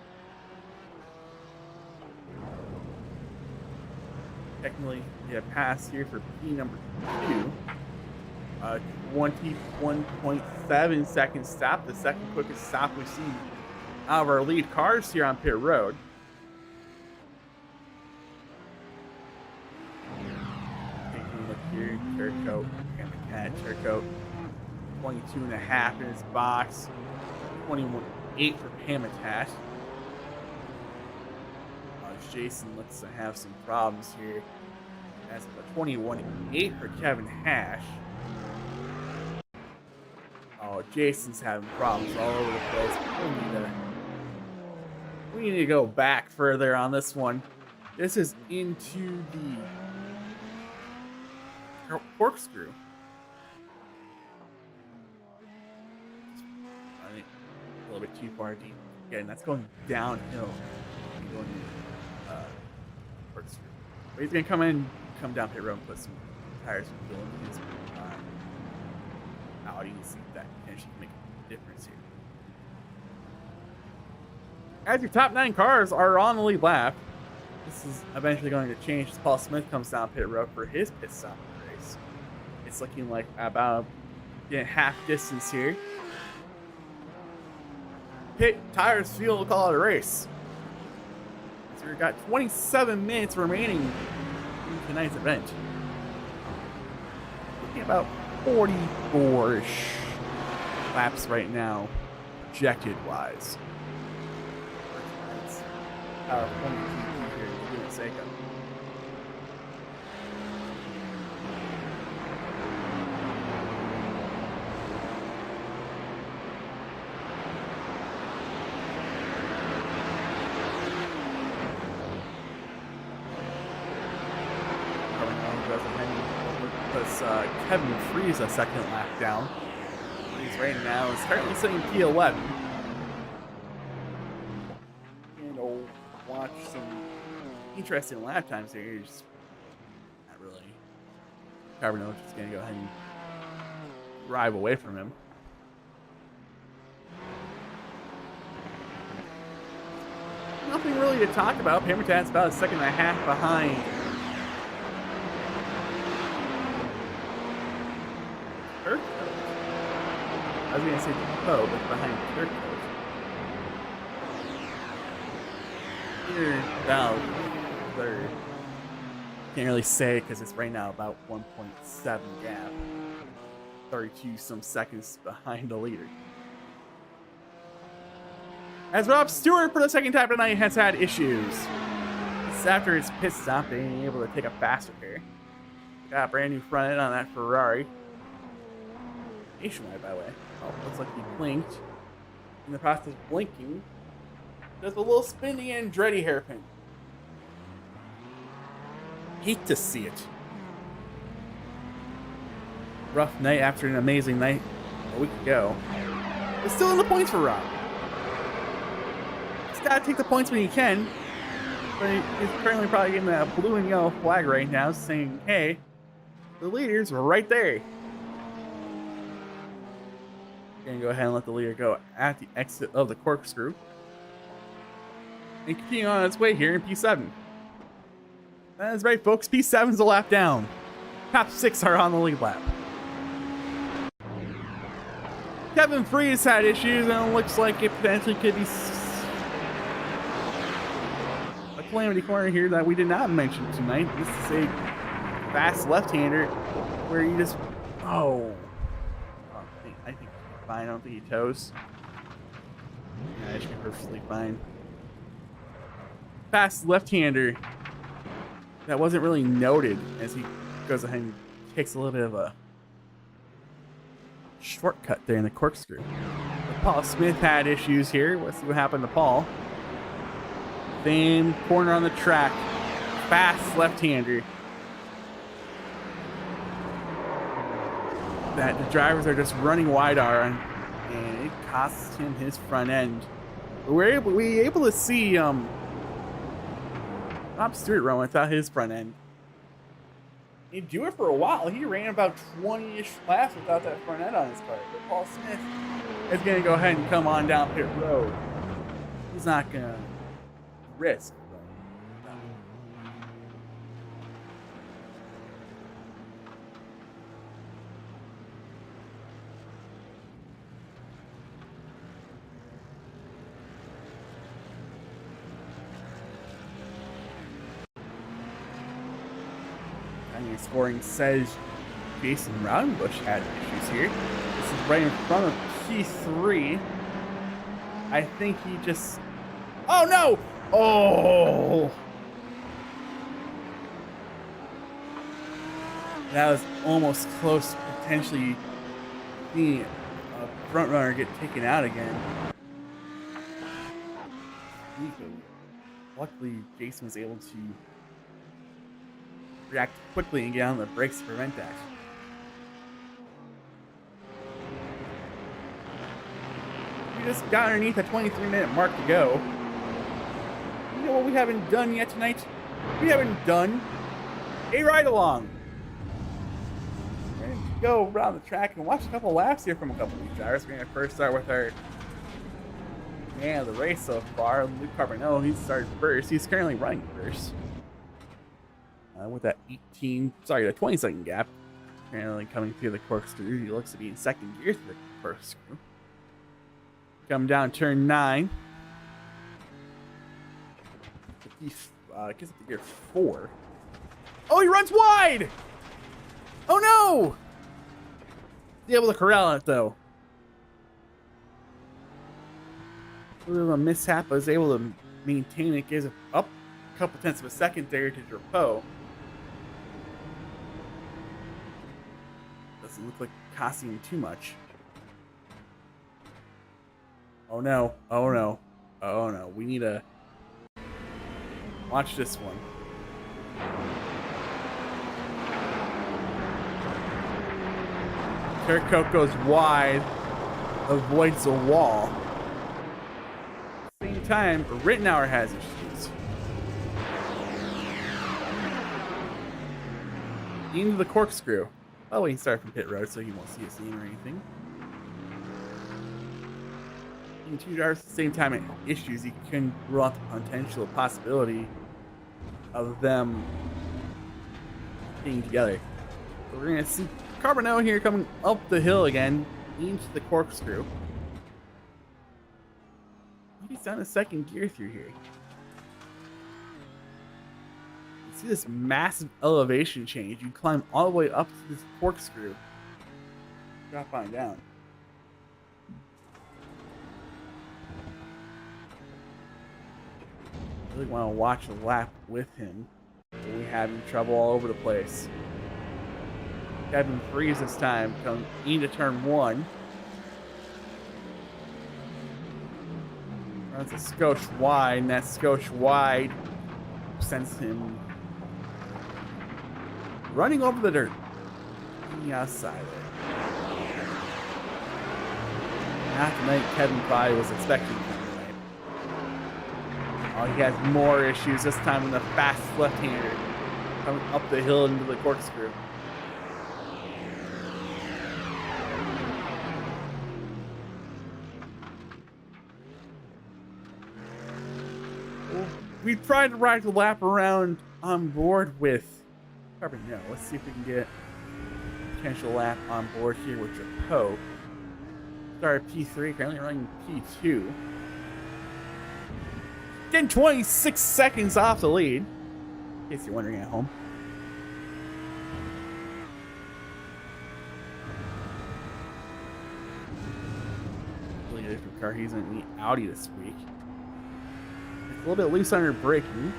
Technically, yeah, pass here for P number 2. 21.7 second stop, the second quickest stop we've seen out of our lead cars here on pit road. Taking a look here, Turco. Turco, 22.5 in his box, 21.8 for Habitat. Jason looks to have some problems here. That's a 21.8 for Kevin Hash. Oh, Jason's having problems all over the place. We need to go back further on this one. This is into the corkscrew. I think a little bit too far deep. Again, that's going downhill. Going corkscrew. But he's gonna come down pit road and put some tires and fuel in his Audi and see if that potentially can make a difference here. As your top 9 cars are on the lead lap, this is eventually going to change as Paul Smith comes down pit road for his pit stop in the race. It's looking like about half distance here. Pit, tires, fuel, call it a race. So we've got 27 minutes remaining in tonight's event. Looking about 44-ish laps right now, projected wise. Our former GT here, for goodness sake. Kevin Freeze a second lap down. He's right now is currently sitting P11. And we'll watch some interesting lap times here. Just not really. Carbonell just gonna go ahead and drive away from him. Nothing really to talk about. Habitat's about a second and a half behind I was going to say Chapeau, but behind Turco. Here, about third. Can't really say because it's right now about 1.7 gap. 32 some seconds behind the leader. As Rob Stewart, for the second time tonight, has had issues. It's after his pit stop, being able to take a faster pair. Got a brand new front end on that Ferrari. Nationwide, by the way. Oh, looks like he blinked. In the process of blinking, there's a little spinny Andretti hairpin. Hate to see it. Rough night after an amazing night a week ago. It's still in the points for Rob. He's got to take the points when he can. But he's currently probably getting a blue and yellow flag right now saying, hey, the leaders were right there. Gonna go ahead and let the leader go at the exit of the corkscrew. And continuing on its way here in P7. That is right, folks. P7's a lap down. Top 6 are on the lead lap. Kevin Freeze had issues, and it looks like it potentially could be a calamity corner here that we did not mention tonight. This is a fast left-hander where you just... Oh. I think he's fine. I don't think he toes. Yeah, I should be perfectly fine. Fast left-hander that wasn't really noted as he goes ahead and takes a little bit of a shortcut there in the corkscrew. But Paul Smith had issues here. Let's see what happened to Paul. Same corner on the track. Fast left-hander. That the drivers are just running wide on, and it costs him his front end. But we were able to see Rob Stewart run without his front end. He'd do it for a while. He ran about 20-ish laps without that front end on his car. But Paul Smith is going to go ahead and come on down pit road. He's not going to risk. Your scoring says Jason Roundbush had issues here. This is right in front of P3. I think he just... Oh, no! Oh! That was almost close to potentially being a front runner get taken out again. Luckily, Jason was able to react quickly and get on the brakes to prevent that. We just got underneath a 23-minute mark to go. You know what we haven't done yet tonight? We haven't done a ride-along. We're going to go around the track and watch a couple laps here from a couple of these drivers. We're going to first start with our man of the race so far, Luke Carbonell. He started first. He's currently running first. With that 20-second gap, apparently coming through the corkscrew. He looks to be in second gear through the corkscrew. Come down turn 9. He gets up to gear 4. Oh, he runs wide! Oh no! He's able to corral it though. A little bit of a mishap, but was able to maintain it. Gives it up a couple tenths of a second there to Drapeau. Doesn't look like costing him too much. Oh no, oh no, oh no. We need to watch this one. Turcotte goes wide, avoids the wall. At the same time, Rittenauer has issues. Into the corkscrew. Oh, we can start from pit road so he won't see a scene or anything. And two drivers at the same time at issues, he can rule out the potential possibility of them being together. So we're going to see Carbonell here coming up the hill again into the corkscrew. He's down to second gear through here. See this massive elevation change. You climb all the way up to this corkscrew. Drop on down. I really want to watch a lap with him. We having trouble all over the place. Kevin Freeze this time coming into turn 1. Runs a skosh wide, and that skosh wide sends him running over the dirt. On the outside there. Not tonight Kevin probably was expecting tonight. Oh, he has more issues this time with a fast left-hander coming up the hill into the corkscrew. We tried to ride the lap around on board with Carbonell. Let's see if we can get a potential lap on board here with Drapeau. Started P3, currently running P2. Getting 26 seconds off the lead, in case you're wondering at home. Really different car. He's in the Audi this week. It's a little bit loose under braking.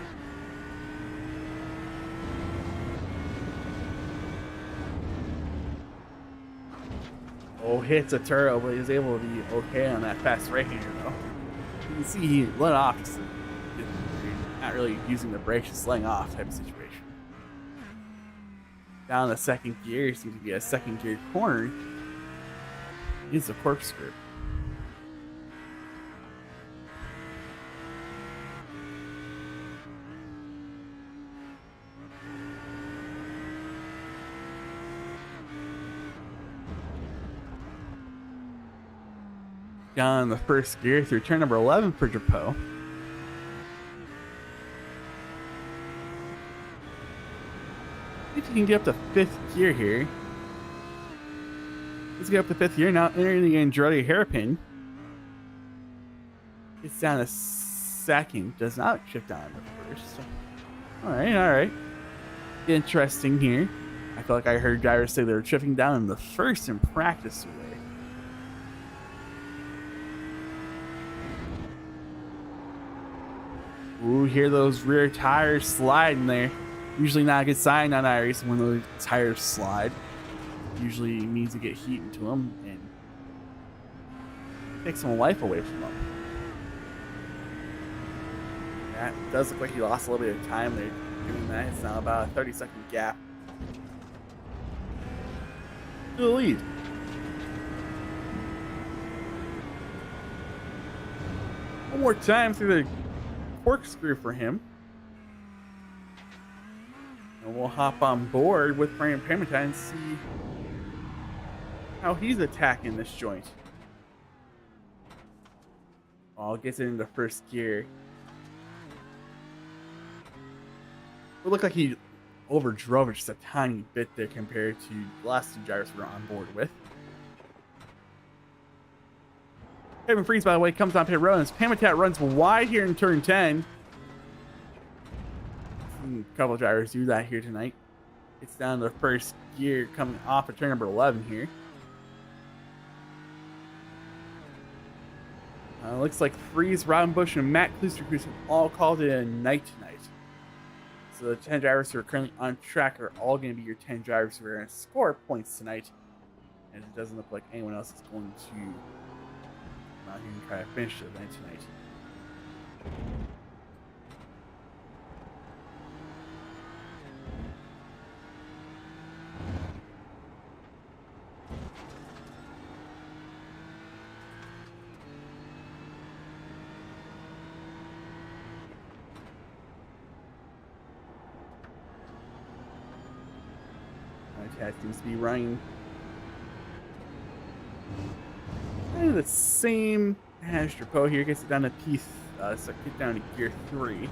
hits a turtle, but he was able to be okay on that fast right hander though. You can see he let off, just not really using the brakes, just letting off type of situation. Down the second gear, seems to be a second gear corner. Is a corkscrew. Down the first gear through turn number 11 for Drapeau. See if you can get up to fifth gear here. Let's get up to fifth gear. Now entering the Andretti hairpin. It's down to second. Does not shift down to first. Alright. Interesting here. I feel like I heard drivers say they were shifting down in the first in practice today. Ooh, hear those rear tires sliding there. Usually not a good sign on iRacing when those tires slide. Usually means to get heat into them and take some life away from them. That does look like he lost a little bit of time there doing that. It's now about a 30-second gap to the lead. One more time through the corkscrew for him. And we'll hop on board with Brian Pamita and see how he's attacking this joint. Oh, gets it into first gear. It looked like he overdrove it just a tiny bit there compared to the last two drivers we were on board with. Kevin Freeze, by the way, comes on pit road as Pamitat runs wide here in turn 10. A couple of drivers do that here tonight. It's down to the first gear coming off of turn number 11 here. Looks like Freeze, Robin Bush, and Matt Kluster all called it a night tonight. So the 10 drivers who are currently on track are all going to be your 10 drivers who are going to score points tonight. And it doesn't look like anyone else is going to come out here and try to finish the event tonight. Cat seems to be running kind of the same as Drapeau here. Gets it down to so get down to gear 3.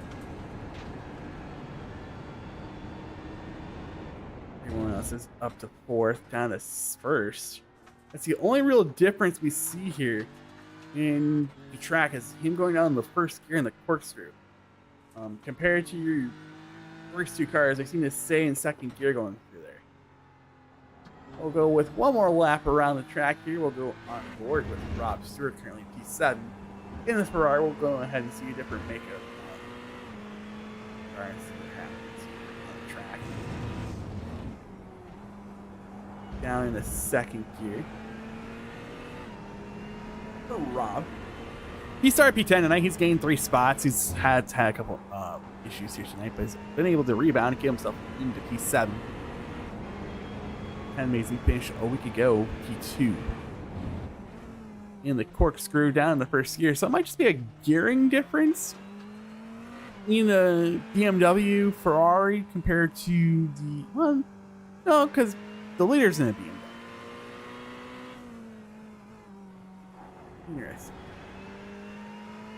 Everyone else is up to 4th, down to 1st. That's the only real difference we see here in the track is him going down the first gear in the corkscrew. Compared to your first two cars, they seem to stay in second gear going through there. We'll go with one more lap around the track here. We'll go on board with Rob Stewart, currently P7. In the Ferrari, we'll go ahead and see a different makeup. All right, see what happens on the track. Down in the second gear. For Rob. He started P10 tonight. He's gained 3 spots. He's had a couple issues here tonight, but he's been able to rebound and get himself into P7. Had an amazing finish a week ago, P2. In the corkscrew down in the first gear. So it might just be a gearing difference in the BMW Ferrari compared to the, well, no, because the leader's in a BMW. Interesting.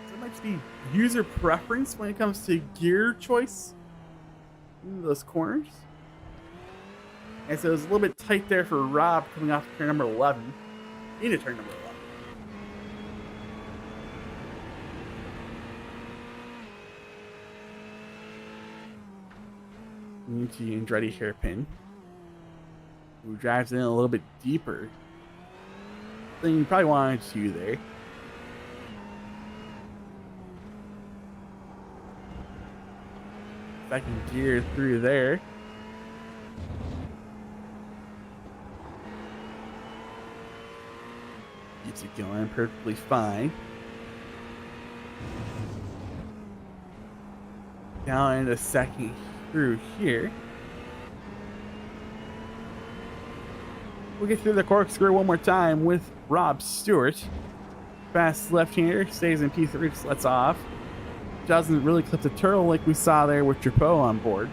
So it might just be user preference when it comes to gear choice in those corners. And so it was a little bit tight there for Rob coming off turn number 11 into turn number 11. Into Andretti hairpin, who drives in a little bit deeper than you probably wanted to there. Second gear through there. Keeps it going perfectly fine. Down into second through here. We'll get through the corkscrew one more time with Rob Stewart. Fast left-hander, stays in P3, just lets off. Doesn't really clip the turtle like we saw there with Drapeau on board.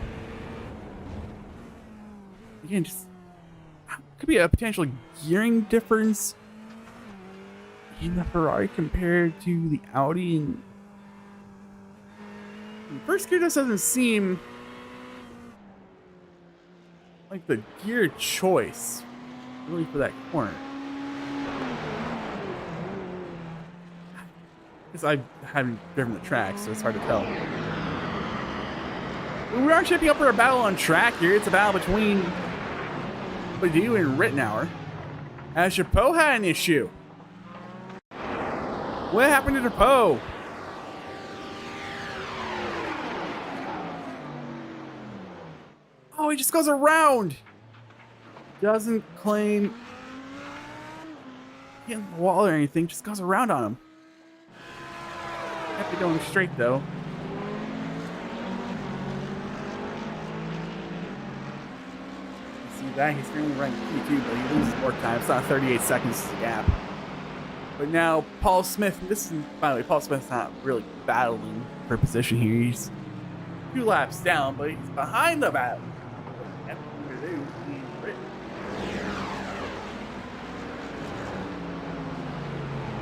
Again, just could be a potential gearing difference in the Ferrari compared to the Audi. And first gear just doesn't seem like the gear choice really for that corner. Because I haven't driven the track, so it's hard to tell. We are shaping up for a battle on track here. It's a battle between Badu and Rittenauer. As Drapeau had an issue. What happened to Drapeau? Oh, he just goes around. Doesn't claim hitting the wall or anything, just goes around on him. Have to go straight though. See that? He's currently running P2, but he loses more time. It's not 38 seconds gap. But now Paul Smith, this is, by the way, Paul Smith's not really battling for position here. He's 2 laps down, but he's behind the battle.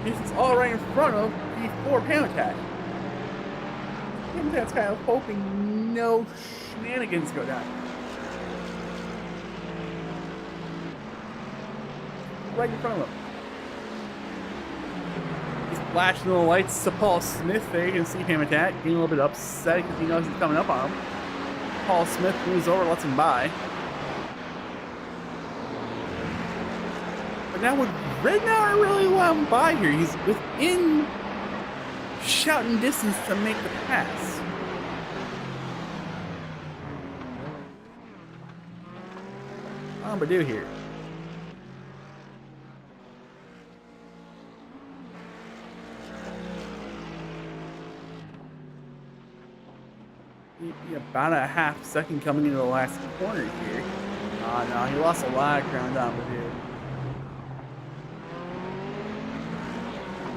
He's all right in front of P4 Pamatak. Pamatak's kind of hoping no shenanigans go down. Right in front of him. He's flashing the lights to Paul Smith there. You can see Pamatak getting a little bit upset because he knows he's coming up on him. Paul Smith moves over, lets him by. But now would Rittenauer really let him by here? He's within shouting distance to make the pass. What Badu here? About a half second coming into the last corner here. Oh no, he lost a lot of ground on Badu.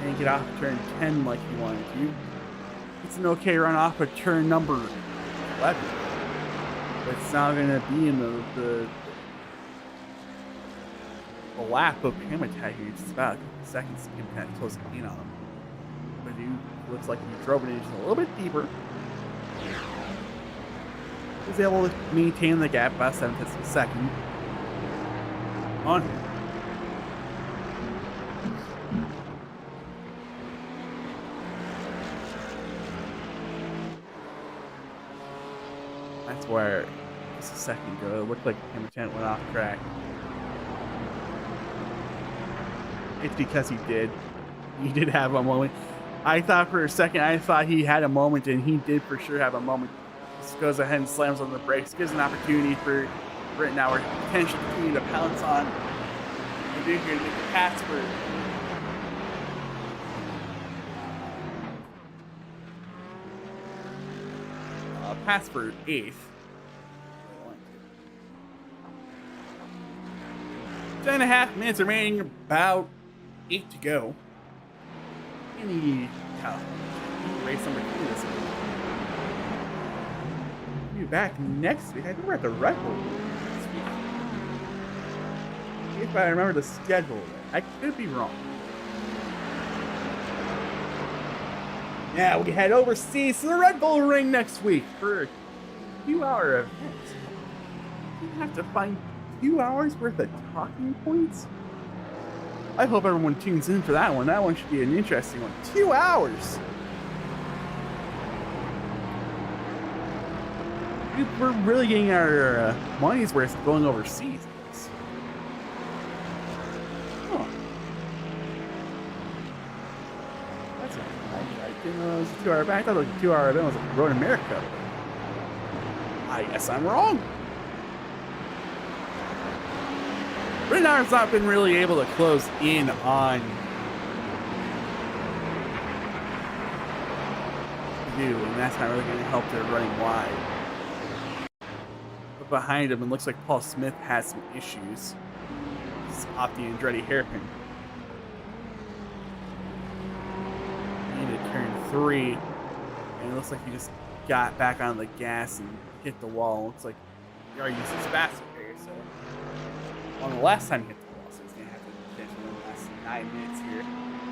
Didn't get off turn 10 like he wanted to. It's an okay run off of turn number 11. But it's now going to be in the lap of Pamatak here. It's about a couple seconds to Pamatak close in on him. Badu looks like he drove it in just a little bit deeper. Was able to maintain the gap by 7 tenths of a second on him. That's where just a second ago it looked like Pamatak went off track. It's because he did have a moment. I thought for a second he had a moment, and he did for sure have a moment. Just goes ahead and slams on the brakes, gives an opportunity for Rittenauer to potentially continue to pounce on Badu here to make the pass for pass for 8th. 10.5 minutes remaining, about 8 to go. In the race number 2 this week. We'll be back next week. I think we're at the Red Bull this week. If I remember the schedule, I could be wrong. Now we head overseas to the Red Bull Ring next week for a 2-hour event. You have to find 2 hours worth of talking points. I hope everyone tunes in for that one. That one should be an interesting one. 2 hours. We're really getting our money's worth going overseas. Huh. That's not right. I didn't know it was a 2-hour event. I thought the 2-hour event was like Road America. I guess I'm wrong. Rittenauer's not been really able to close in on do, and that's not really going to help their running wide. But behind him, it looks like Paul Smith has some issues. He's off the Andretti hairpin. Into turn 3, and it looks like he just got back on the gas and hit the wall. It looks like he already used his faster here, so on the last time he hit the wall, so he's gonna have to potentially win the last 9 minutes here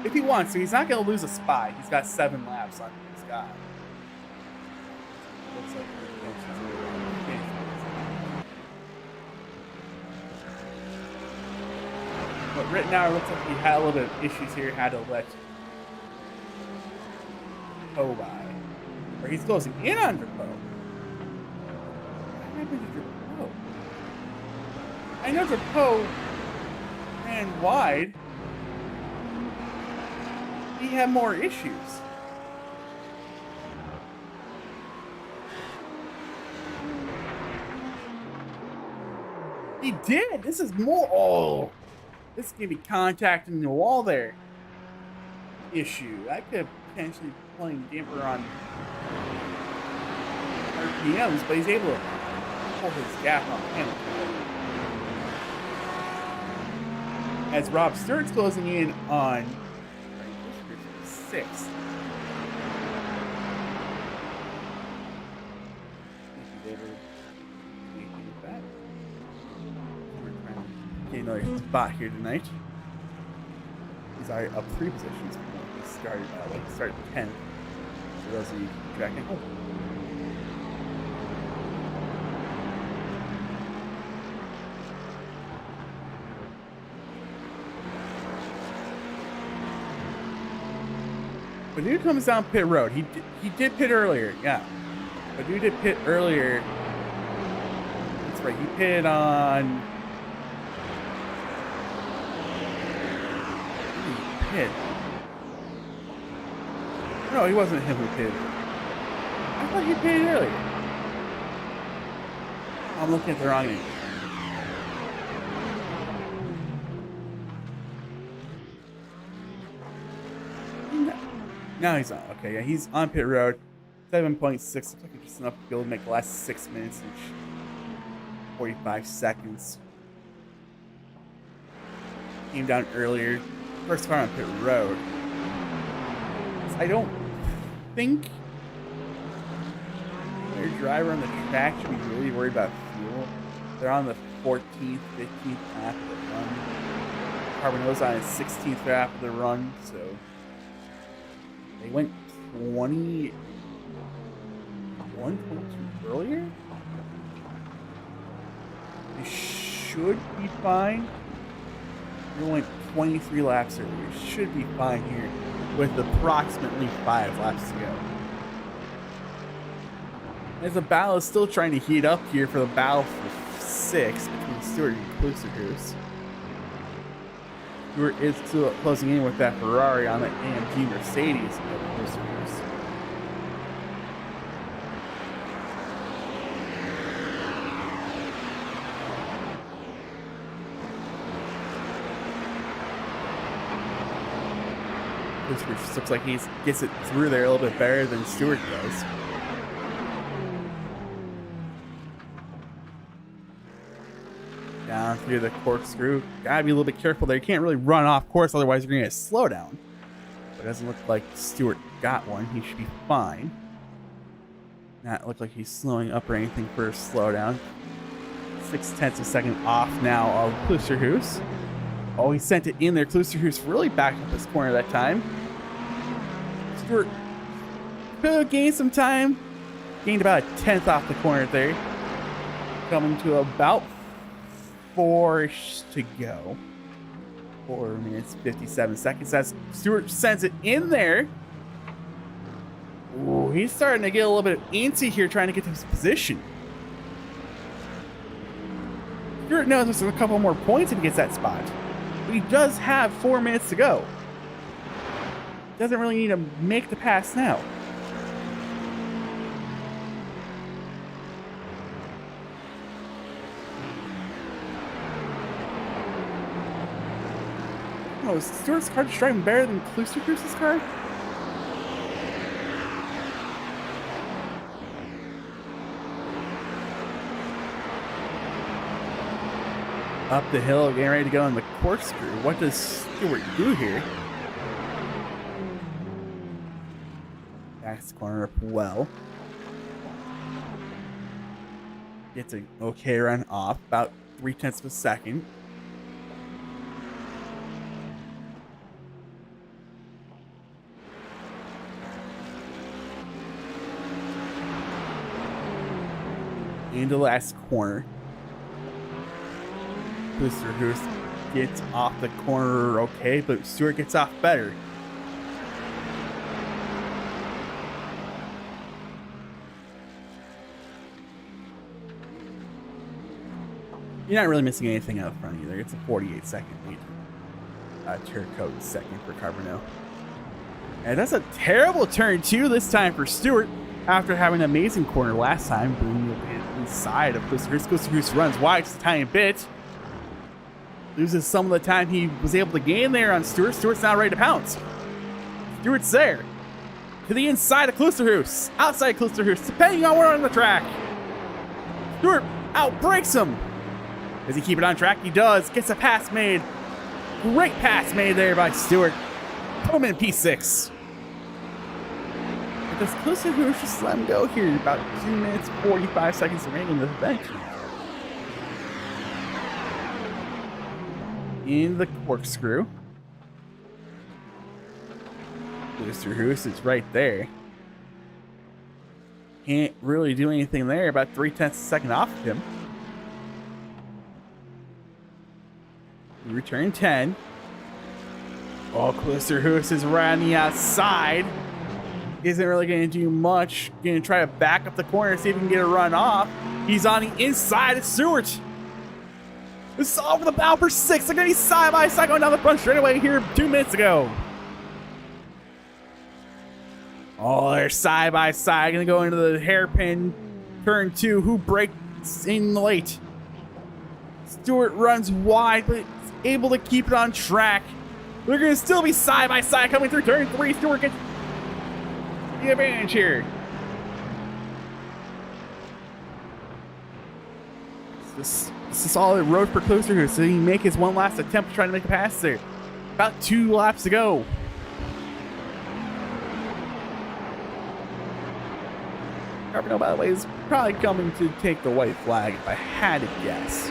if he wants. So he's not gonna lose a spot. He's got 7 laps on this guy. Looks like but right now it looks like he had a little bit of issues here. Had to let Poe by, or he's closing in on Poe. What happened to Poe? I know Poe ran wide. He had more issues. He did. This is more. Oh, this is gonna be contacting the wall there. Issue. I could potentially playing damper on RPMs, but he's able to pull his gap on Hamilton. As Rob Stewart's closing in on 6th. Getting another spot here tonight. He's already up 3 positions. He started started 10th. For those of you tracking. Badu comes down pit road. He did pit earlier, yeah. Badu did pit earlier. That's right. He pitted on. Who did he pit? No, he wasn't him who pitted. I thought he pitted earlier. I'm looking at the wrong name. Now he's on. Okay, yeah, he's on pit road. 7.6. Looks like it's just enough to be able to make the last 6 minutes and 45 seconds. Came down earlier. First car on pit road. I don't think their driver on the track should be really worried about fuel. They're on the 14th, 15th lap of the run. Carbonell's on his 16th lap of the run, so they went 22 earlier. They should be fine. They went 23 laps earlier. Should be fine here with approximately 5 laps to go. As the battle is still trying to heat up here for the battle for 6 between Stewart and Klusterhuis. Stewart is still closing in with that Ferrari on the AMG Mercedes of Klusterhuis. Klusterhuis looks like he gets it through there a little bit better than Stewart does. Down through the corkscrew. Gotta be a little bit careful there. You can't really run off course, otherwise you're gonna get a slowdown. But it doesn't look like Stewart got one. He should be fine. Not look like he's slowing up or anything for a slowdown. 0.6 of a second off now of Klusterhuis. Oh, he sent it in there. Klusterhuis really backed up his corner that time. Stewart could have gained some time. Gained about a 10th off the corner there. Coming to about 4-ish to go. 4 minutes, 57 seconds. As Stewart sends it in there. Ooh, he's starting to get a little bit antsy here trying to get to his position. Stewart knows there's a couple more points if he gets that spot. But he does have 4 minutes to go. Doesn't really need to make the pass now. Oh, is Stewart's car just driving better than Klusterhuis' car? Up the hill, getting ready to go on the corkscrew. What does Stewart do here? Backs the corner up well. Gets an okay run off, about 0.3 of a second. Into the last corner. Mr. Hoost gets off the corner okay, but Stewart gets off better. You're not really missing anything out front either. It's a 48-second lead. Turcoat second for Carbonell. And that's a terrible turn too this time for Stewart after having an amazing corner last time, bringing it inside of Mr. Hoost. Mr. Hoost runs wide just a tiny bit. Loses some of the time he was able to gain there on Stewart. Stewart's now ready to pounce. Stewart's there. To the inside of Klusterhoos. Outside Klusterhoos, depending on where on the track. Stewart outbreaks him. Does he keep it on track? He does. Gets a pass made. Great pass made there by Stewart. Put him in P6. But does Klusterhoos just let him go here? About 2 minutes, 45 seconds remaining in the event. In the corkscrew. Mr. Hoos is right there. Can't really do anything there. About 0.3 of a second off of him. Return 10. Oh, Mr. Hoos is right on the outside. Isn't really going to do much. Going to try to back up the corner, see if he can get a run off. He's on the inside of Stewart. This is over the bow for 6. They're going to be side by side going down the front straightaway here 2 minutes ago. Oh, they're side by side. Going to go into the hairpin turn 2. Who breaks in late? Stewart runs wide, but is able to keep it on track. They're going to still be side by side coming through turn 3. Stewart gets the advantage here. This is a solid road for Klusterhoos, so he can make his one last attempt to try to make a pass there. About 2 laps to go. Carbonell, by the way, is probably coming to take the white flag if I had to guess.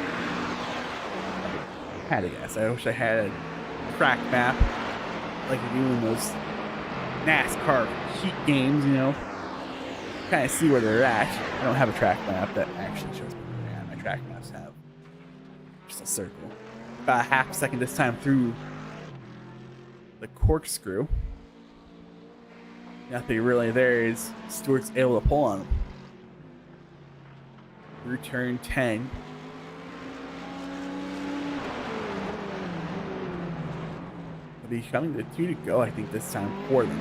I wish I had a track map like you do in those NASCAR heat games, you know. Kind of see where they're at. I don't have a track map that actually shows me where they're at. My track maps have just a circle. About a half second this time through the corkscrew. Nothing really there is Stewart's able to pull on him. Return 10. It'll be coming to 2 to go, I think, this time for them.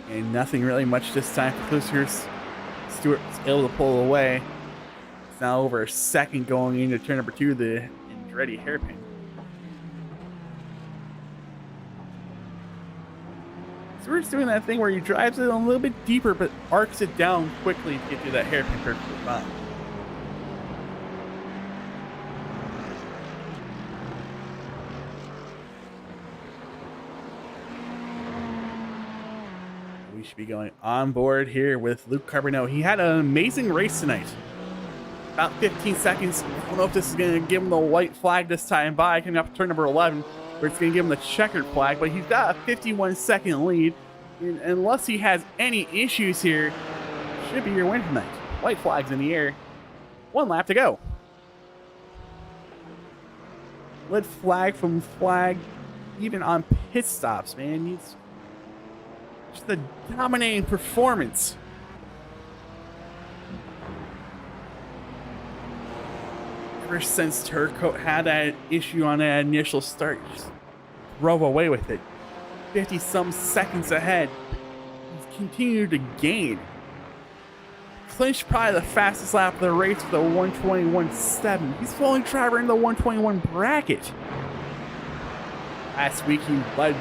And nothing really much this time for Klusterhoos. Stewart's able to pull away. It's now over a second going into turn number 2, the Andretti hairpin. Stewart's doing that thing where he drives it a little bit deeper, but arcs it down quickly to get through that hairpin perfectly fine. We should be going on board here with Luke Carbonell. He had an amazing race tonight. About 15 seconds. I don't know if this is going to give him the white flag this time by coming up to turn number 11, where it's going to give him the checkered flag, but he's got a 51-second lead. And unless he has any issues here, should be your win tonight. White flag's in the air. 1 lap to go. Red flag from flag, even on pit stops, man. He's just a dominating performance. Ever since Turcoat had that issue on that initial start, just drove away with it. 50-some seconds ahead. He's continued to gain. Clinched probably the fastest lap of the race with a 1:21.7. He's the only driver in the 1:21 bracket. Last week he led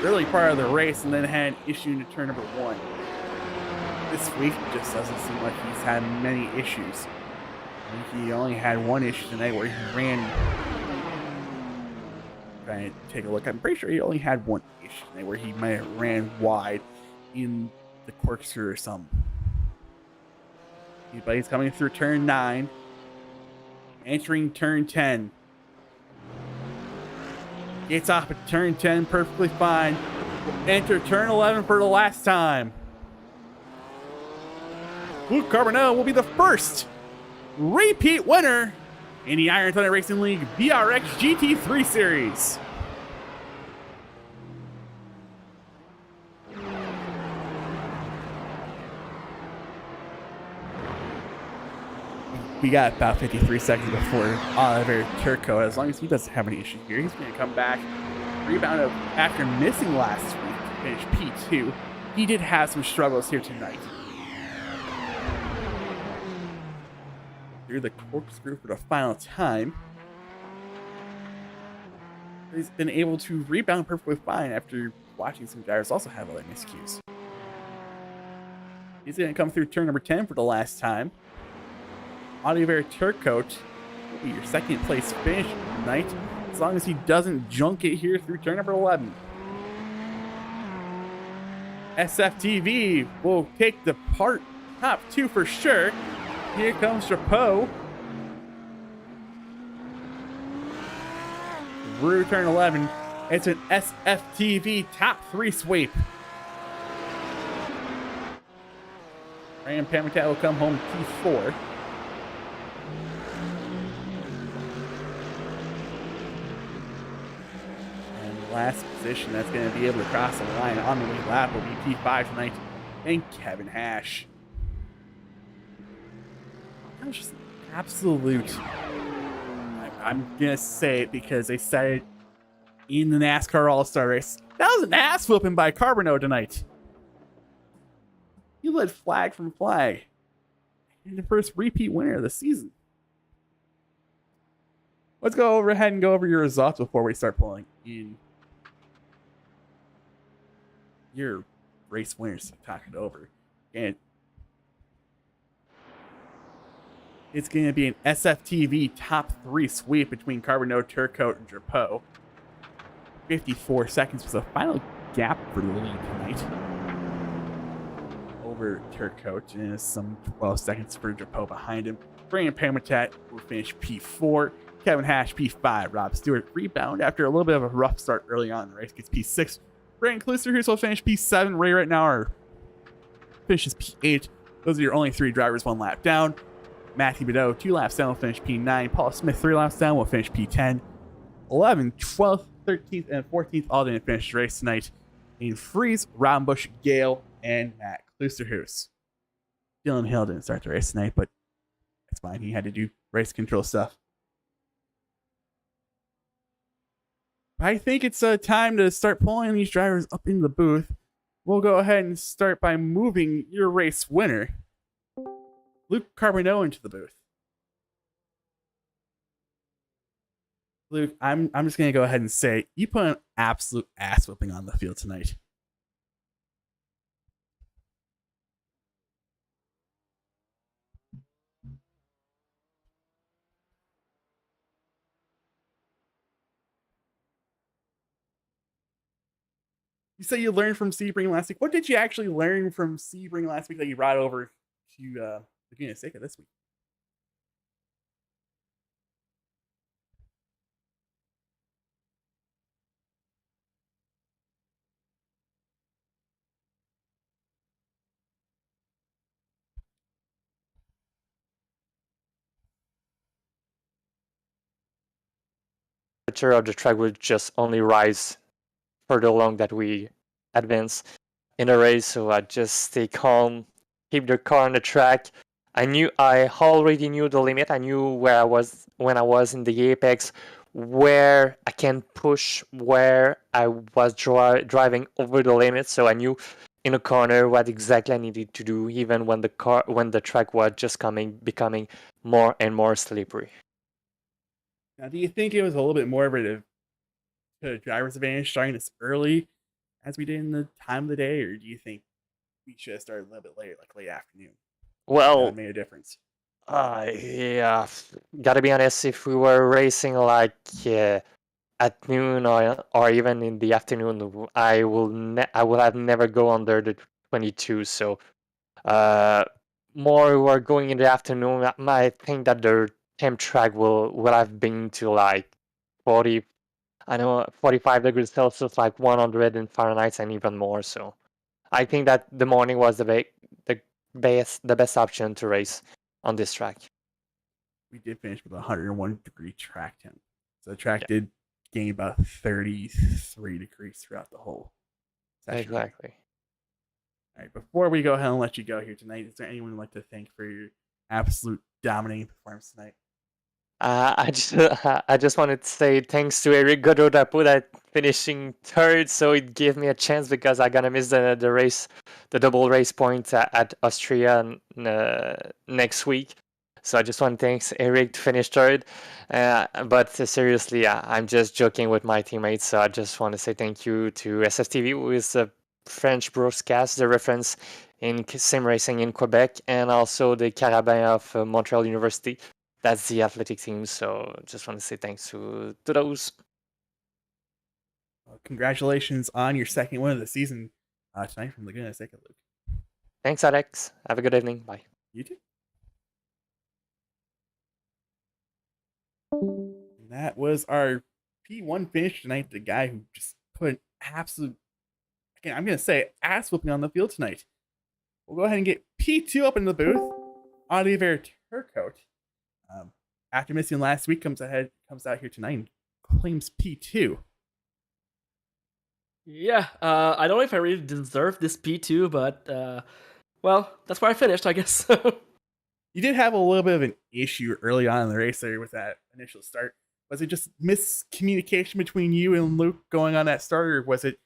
really part of the race and then had an issue into turn number 1. this week just doesn't seem like he's had many issues. I think he only had one issue tonight where he ran. Trying to take a look. I'm pretty sure he only had one issue tonight where he might have ran wide in the corkscrew or something. But he's coming through turn 9, entering turn 10. Gets off at turn 10 perfectly fine. Will enter turn 11 for the last time. Luke Carbonell will be the first repeat winner in the Iron Thunder Racing League VRX GT3 series. We got about 53 seconds before Oliver Turco. As long as he doesn't have any issue here, he's going to come back. Rebound after missing last week to finish P2. He did have some struggles here tonight. Through the corkscrew for the final time. He's been able to rebound perfectly fine after watching some drivers also have other miscues. He's going to come through turn number 10 for the last time. Oliver Turcoat will be your second place finish tonight, as long as he doesn't junk it here through turn number 11. SFTV will take the top 2 for sure. Here comes Chapeau. Through turn 11, it's an SFTV top 3 sweep. Ryan Pamitat will come home P4. Last position that's going to be able to cross the line on the lead lap will be P5 tonight, and Kevin Hash. That was just absolute. I'm going to say it because they said it in the NASCAR All-Star race. That was an ass whooping by Carbonell tonight. He led flag from flag. And the first repeat winner of the season. Let's go ahead and go over your results before we start pulling in your race winners to talk it over. And it's going to be an SFTV top 3 sweep between Carbonell, Turcoat, and Drapeau. 54 seconds was the final gap for the lead tonight over Turcoat, and some 12 seconds for Drapeau behind him. Brandon Pamitat will finish P4. Kevin Hash P5. Rob Stewart rebound after a little bit of a rough start early on in the race, gets P6. Brandon Kluster will finish P7. Ray right now finishes P8. Those are your only 3 drivers 1 lap down. Matthew Bedell 2 laps down will finish P9. Paul Smith 3 laps down will finish P10. 11th, 12th, 13th, and 14th all didn't finish the race tonight. In Freeze, Ron Bush, Gale, and Matt Klusterhoos. Dylan Hill didn't start the race tonight, but that's fine. He had to do race control stuff. I think it's time to start pulling these drivers up into the booth. We'll go ahead and start by moving your race winner, Luke Carbonell, into the booth. Luke, I'm just going to go ahead and say you put an absolute ass whipping on the field tonight. You say you learned from Sebring last week. What did you actually learn from Sebring last week that you brought over to Laguna Seca this week? Of the track would just only rise further along that we advance in a race, so I just stay calm, keep the car on the track. I already knew the limit. I knew where I was when I was in the apex, where I can push, where I was driving over the limit. So I knew in a corner what exactly I needed to do, even when the track was just becoming more and more slippery. Now, do you think it was a little bit more of a driver's advantage starting this early as we did in the time of the day, or do you think we should have started a little bit later, like late afternoon. That Well, made a difference. yeah, gotta be honest, if we were racing like at noon or even in the afternoon, I will have never go under the 22. So more we are going in the afternoon. I think that the temp track will have been to like 40, I know 45 degrees Celsius, like 100 in Fahrenheit and even more. So I think that the morning was the best option to race on this track. We did finish with a 101-degree track temp. So the track Yeah. did gain about 33 degrees throughout the whole session. Exactly. All right, before we go ahead and let you go here tonight, is there anyone you'd like to thank for your absolute dominating performance tonight? I just wanted to say thanks to Eric Godot that finishing third, so it gave me a chance because I gonna miss the race, the double race point at Austria next week. So I just want to thanks Eric to finish third. But seriously, I'm just joking with my teammates. So I just want to say thank you to SFTV, who is the French broadcast, the reference in sim racing in Quebec, and also the Carabin of Montreal University. That's the athletic team. So just want to say thanks to those. Well, congratulations on your second win of the season tonight from Laguna Seca, Luke. Thanks, Alex. Have a good evening. Bye. You too. And that was our P1 finish tonight. The guy who just put an absolute, again, I'm going to say, ass whooping on the field tonight. We'll go ahead and get P2 up in the booth. Oliver Turcotte, after missing last week, comes out here tonight and claims P2. Yeah, I don't know if I really deserve this P2, but well, that's where I finished, I guess. You did have a little bit of an issue early on in the race there with that initial start. Was it just miscommunication between you and Luke going on that start, or was it?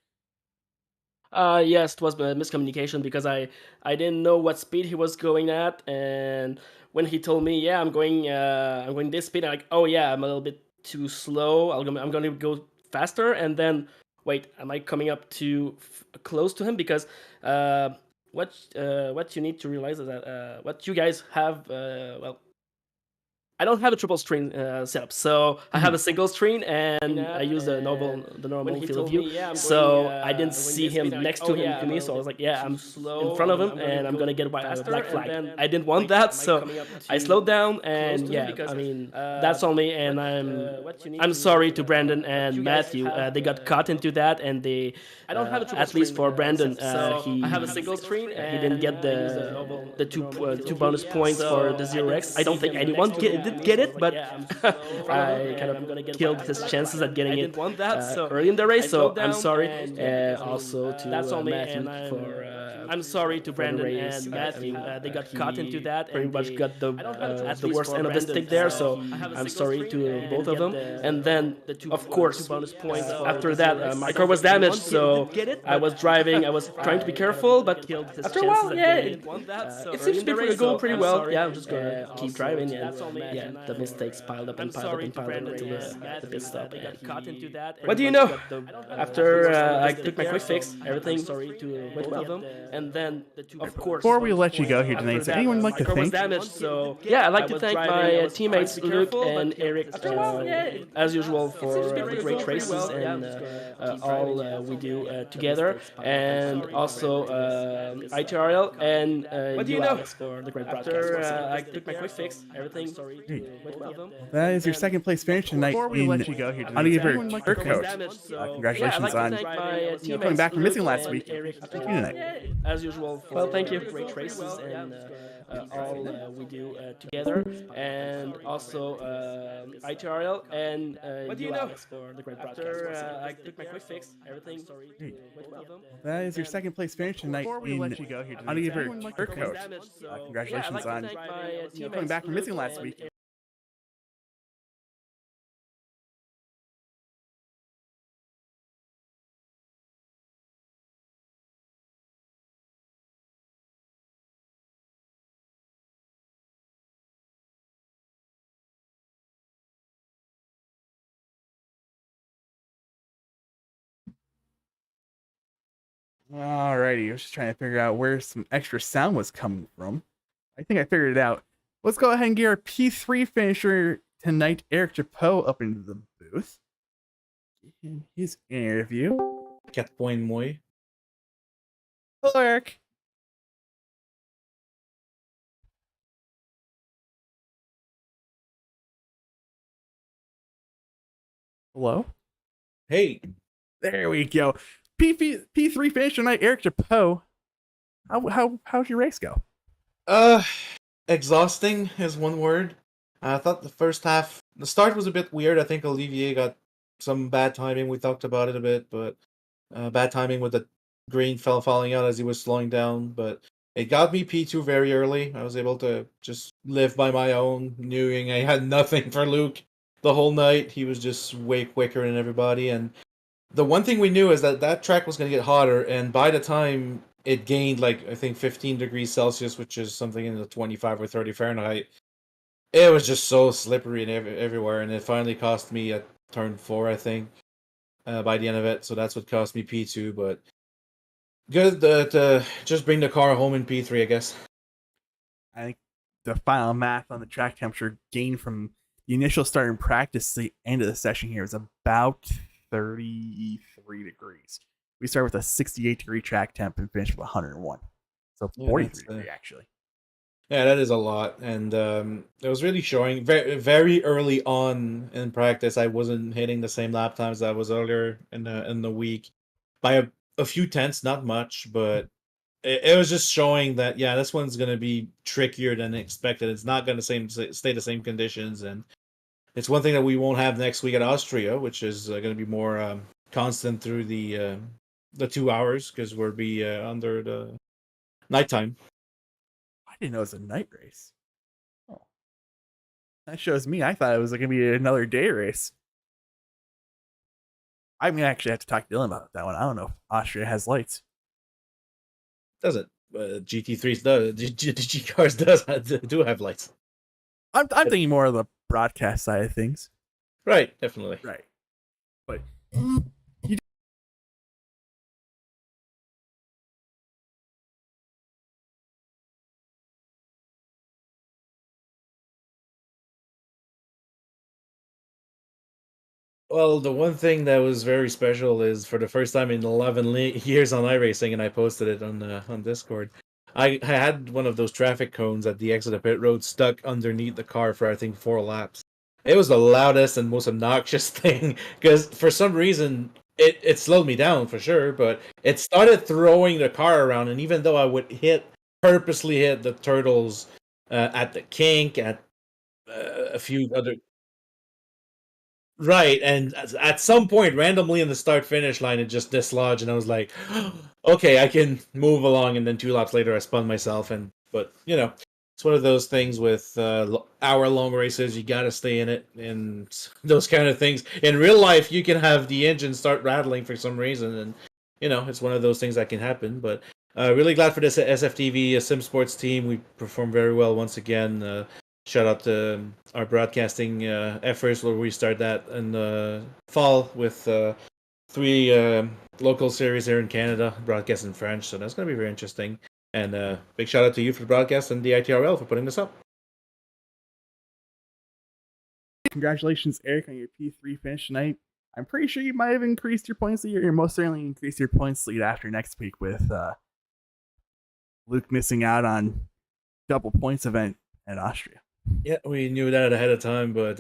Yes, it was a miscommunication because I didn't know what speed he was going at, and when he told me, yeah, I'm going this speed, I'm like, oh yeah, I'm a little bit too slow. I'm going to go faster, and then wait, am I coming up too close to him? Because what you need to realize is that what you guys have, well, I don't have a triple screen setup, so I have a single screen, and I use the normal field of view. So I didn't see him next to him to me, so I was like, yeah, I'm in front of him, and I'm gonna get a black flag. I didn't want that, so I slowed down, and yeah, I mean that's on me, and I'm sorry to Brandon and Matthew. They got caught into that, and they I don't have a at least for Brandon, he I have a single screen. He didn't get the two bonus points for the 0x. I don't think anyone did get it, but I kind of killed his chances at getting it early in the race. So I'm sorry. Also to Matthew for I'm sorry to Brandon and Matthew. They got caught into that. Pretty much got the worst end of the stick there. So I'm sorry to both of them. And then of course after that my car was damaged. So I was driving. I was trying to be careful, but after a while, yeah, it seems to be going pretty well. Yeah, I'm just gonna keep driving, and yeah, the mistakes piled up and piled up and piled up until the pit stop. What do you know? After I took my quick fix, everything went well. And then, of course, Before we let you go here tonight, is there anyone you'd like to car was thank? damaged, so yeah, I'd like to thank my teammates Luke and Eric, as usual, for the great races and all we do together, and also ITRL and you, Alex, for the great broadcast. I took my quick fix, everything went well. That is your second place finish tonight. Before we let you go here tonight, Oliver anyone like to Turcotte. Congratulations on coming back from missing last week. Thank you tonight. As usual, well, thank you. Great races and all we do together, and also ITRL and you, Alex, for the great broadcast. I took my quick fix, everything went well. That is your second place finish tonight. Before we let you go here tonight, Oliver anyone like to Turcotte. Congratulations on coming back from missing last week. Alrighty, I was just trying to figure out where some extra sound was coming from. I think I figured it out. Let's go ahead and get our P3 finisher tonight, Eric Chapeau, up into the booth. In his interview. 4 moi. Hello, Eric. Hello? Hey, There we go. P3 finish tonight, Eric Chapeau. How'd your race go? exhausting is one word. I thought the first half, the start was a bit weird. I think Olivier got some bad timing. We talked about it a bit, but bad timing with the green falling out as he was slowing down. But it got me P2 very early. I was able to just live by my own, knowing I had nothing for Luke the whole night. He was just way quicker than everybody. And the one thing we knew is that that track was going to get hotter. And by the time it gained, like, I think 15 degrees Celsius, which is something in the 25 or 30 Fahrenheit, it was just so slippery and everywhere. And it finally cost me at turn 4, I think, by the end of it. So that's what cost me P2. But good to just bring the car home in P3, I guess. I think the final math on the track temperature gain from the initial start in practice to the end of the session here is about 33 degrees. We start with a 68-degree track temp and finish with 101. So 43 degree, actually. Yeah, that is a lot. And it was really showing very, very early on in practice. I wasn't hitting the same lap times that I was earlier in the week by a few tenths, not much, but it was just showing that, yeah, this one's going to be trickier than expected. It's not going to stay the same conditions. And it's one thing that we won't have next week at Austria, which is going to be more constant through the 2 hours because we'll be under the nighttime. I didn't know it was a night race. Oh, that shows me. I thought it was going to be another day race. I'm going to actually have to talk to Dylan about that one. I don't know if Austria has lights. Does it? GT3s does. The G cars do have lights. I'm thinking more of the broadcast side of things. Right, definitely. Right. But Well, the one thing that was very special is for the first time in 11 years on iRacing, and I posted it on Discord. I had one of those traffic cones at the exit of pit road stuck underneath the car for I think 4 laps. It was the loudest and most obnoxious thing because for some reason it slowed me down for sure, but it started throwing the car around, and even though I would purposely hit the turtles at the kink, at a few other. Right, and at some point, randomly in the start-finish line, it just dislodged, and I was like, "Okay, I can move along." And then 2 laps later, I spun myself, but it's one of those things with hour-long races. You got to stay in it, and those kind of things. In real life, you can have the engine start rattling for some reason, and it's one of those things that can happen. But really glad for this SFTV Sim Sports team. We performed very well once again. Shout out to our broadcasting efforts. We'll restart that in the fall with 3 local series here in Canada, broadcast in French. So that's going to be very interesting. And big shout out to you for the broadcast and the ITRL for putting this up. congratulations, Eric, on your P3 finish tonight. I'm pretty sure you might have increased your points lead, or most certainly increase your points lead after next week with Luke missing out on double points event at Austria. Yeah, we knew that ahead of time, but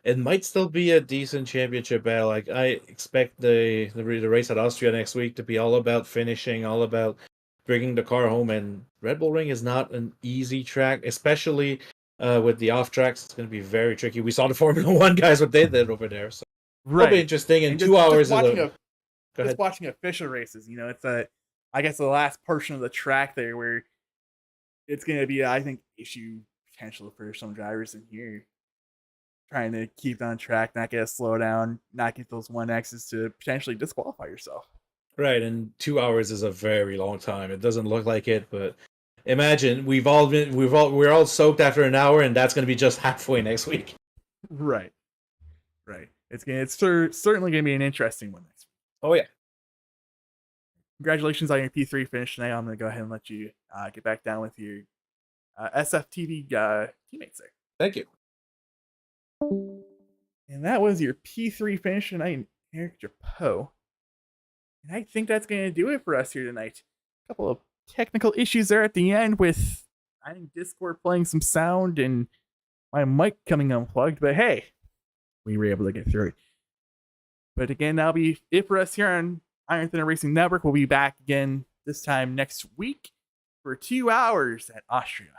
it might still be a decent championship battle. Like I expect the race at Austria next week to be all about finishing, all about bringing the car home. And Red Bull Ring is not an easy track, especially with the off tracks. It's going to be very tricky. We saw the Formula One guys what they did over there, so it'll be interesting. In 2 hours, watching official races, it's I guess the last portion of the track there where it's going to be, I think, issue potential for some drivers in here trying to keep on track, not get a slowdown, not get those 1Xs to potentially disqualify yourself. Right, and 2 hours is a very long time. It doesn't look like it, but imagine we're all soaked after an hour, and that's going to be just halfway next week. Right. It's certainly going to be an interesting one next week. Oh yeah. congratulations on your P3 finish tonight. I'm going to go ahead and let you get back down with your SFTV teammates there. Thank you. And that was your P3 finish tonight, Eric Japo. And I think that's going to do it for us here tonight. A couple of technical issues there at the end with, I think, Discord playing some sound and my mic coming unplugged. But hey, we were able to get through it. But again, that'll be it for us here on Iron Thunder Racing Network. We'll be back again this time next week for 2 hours at Austria.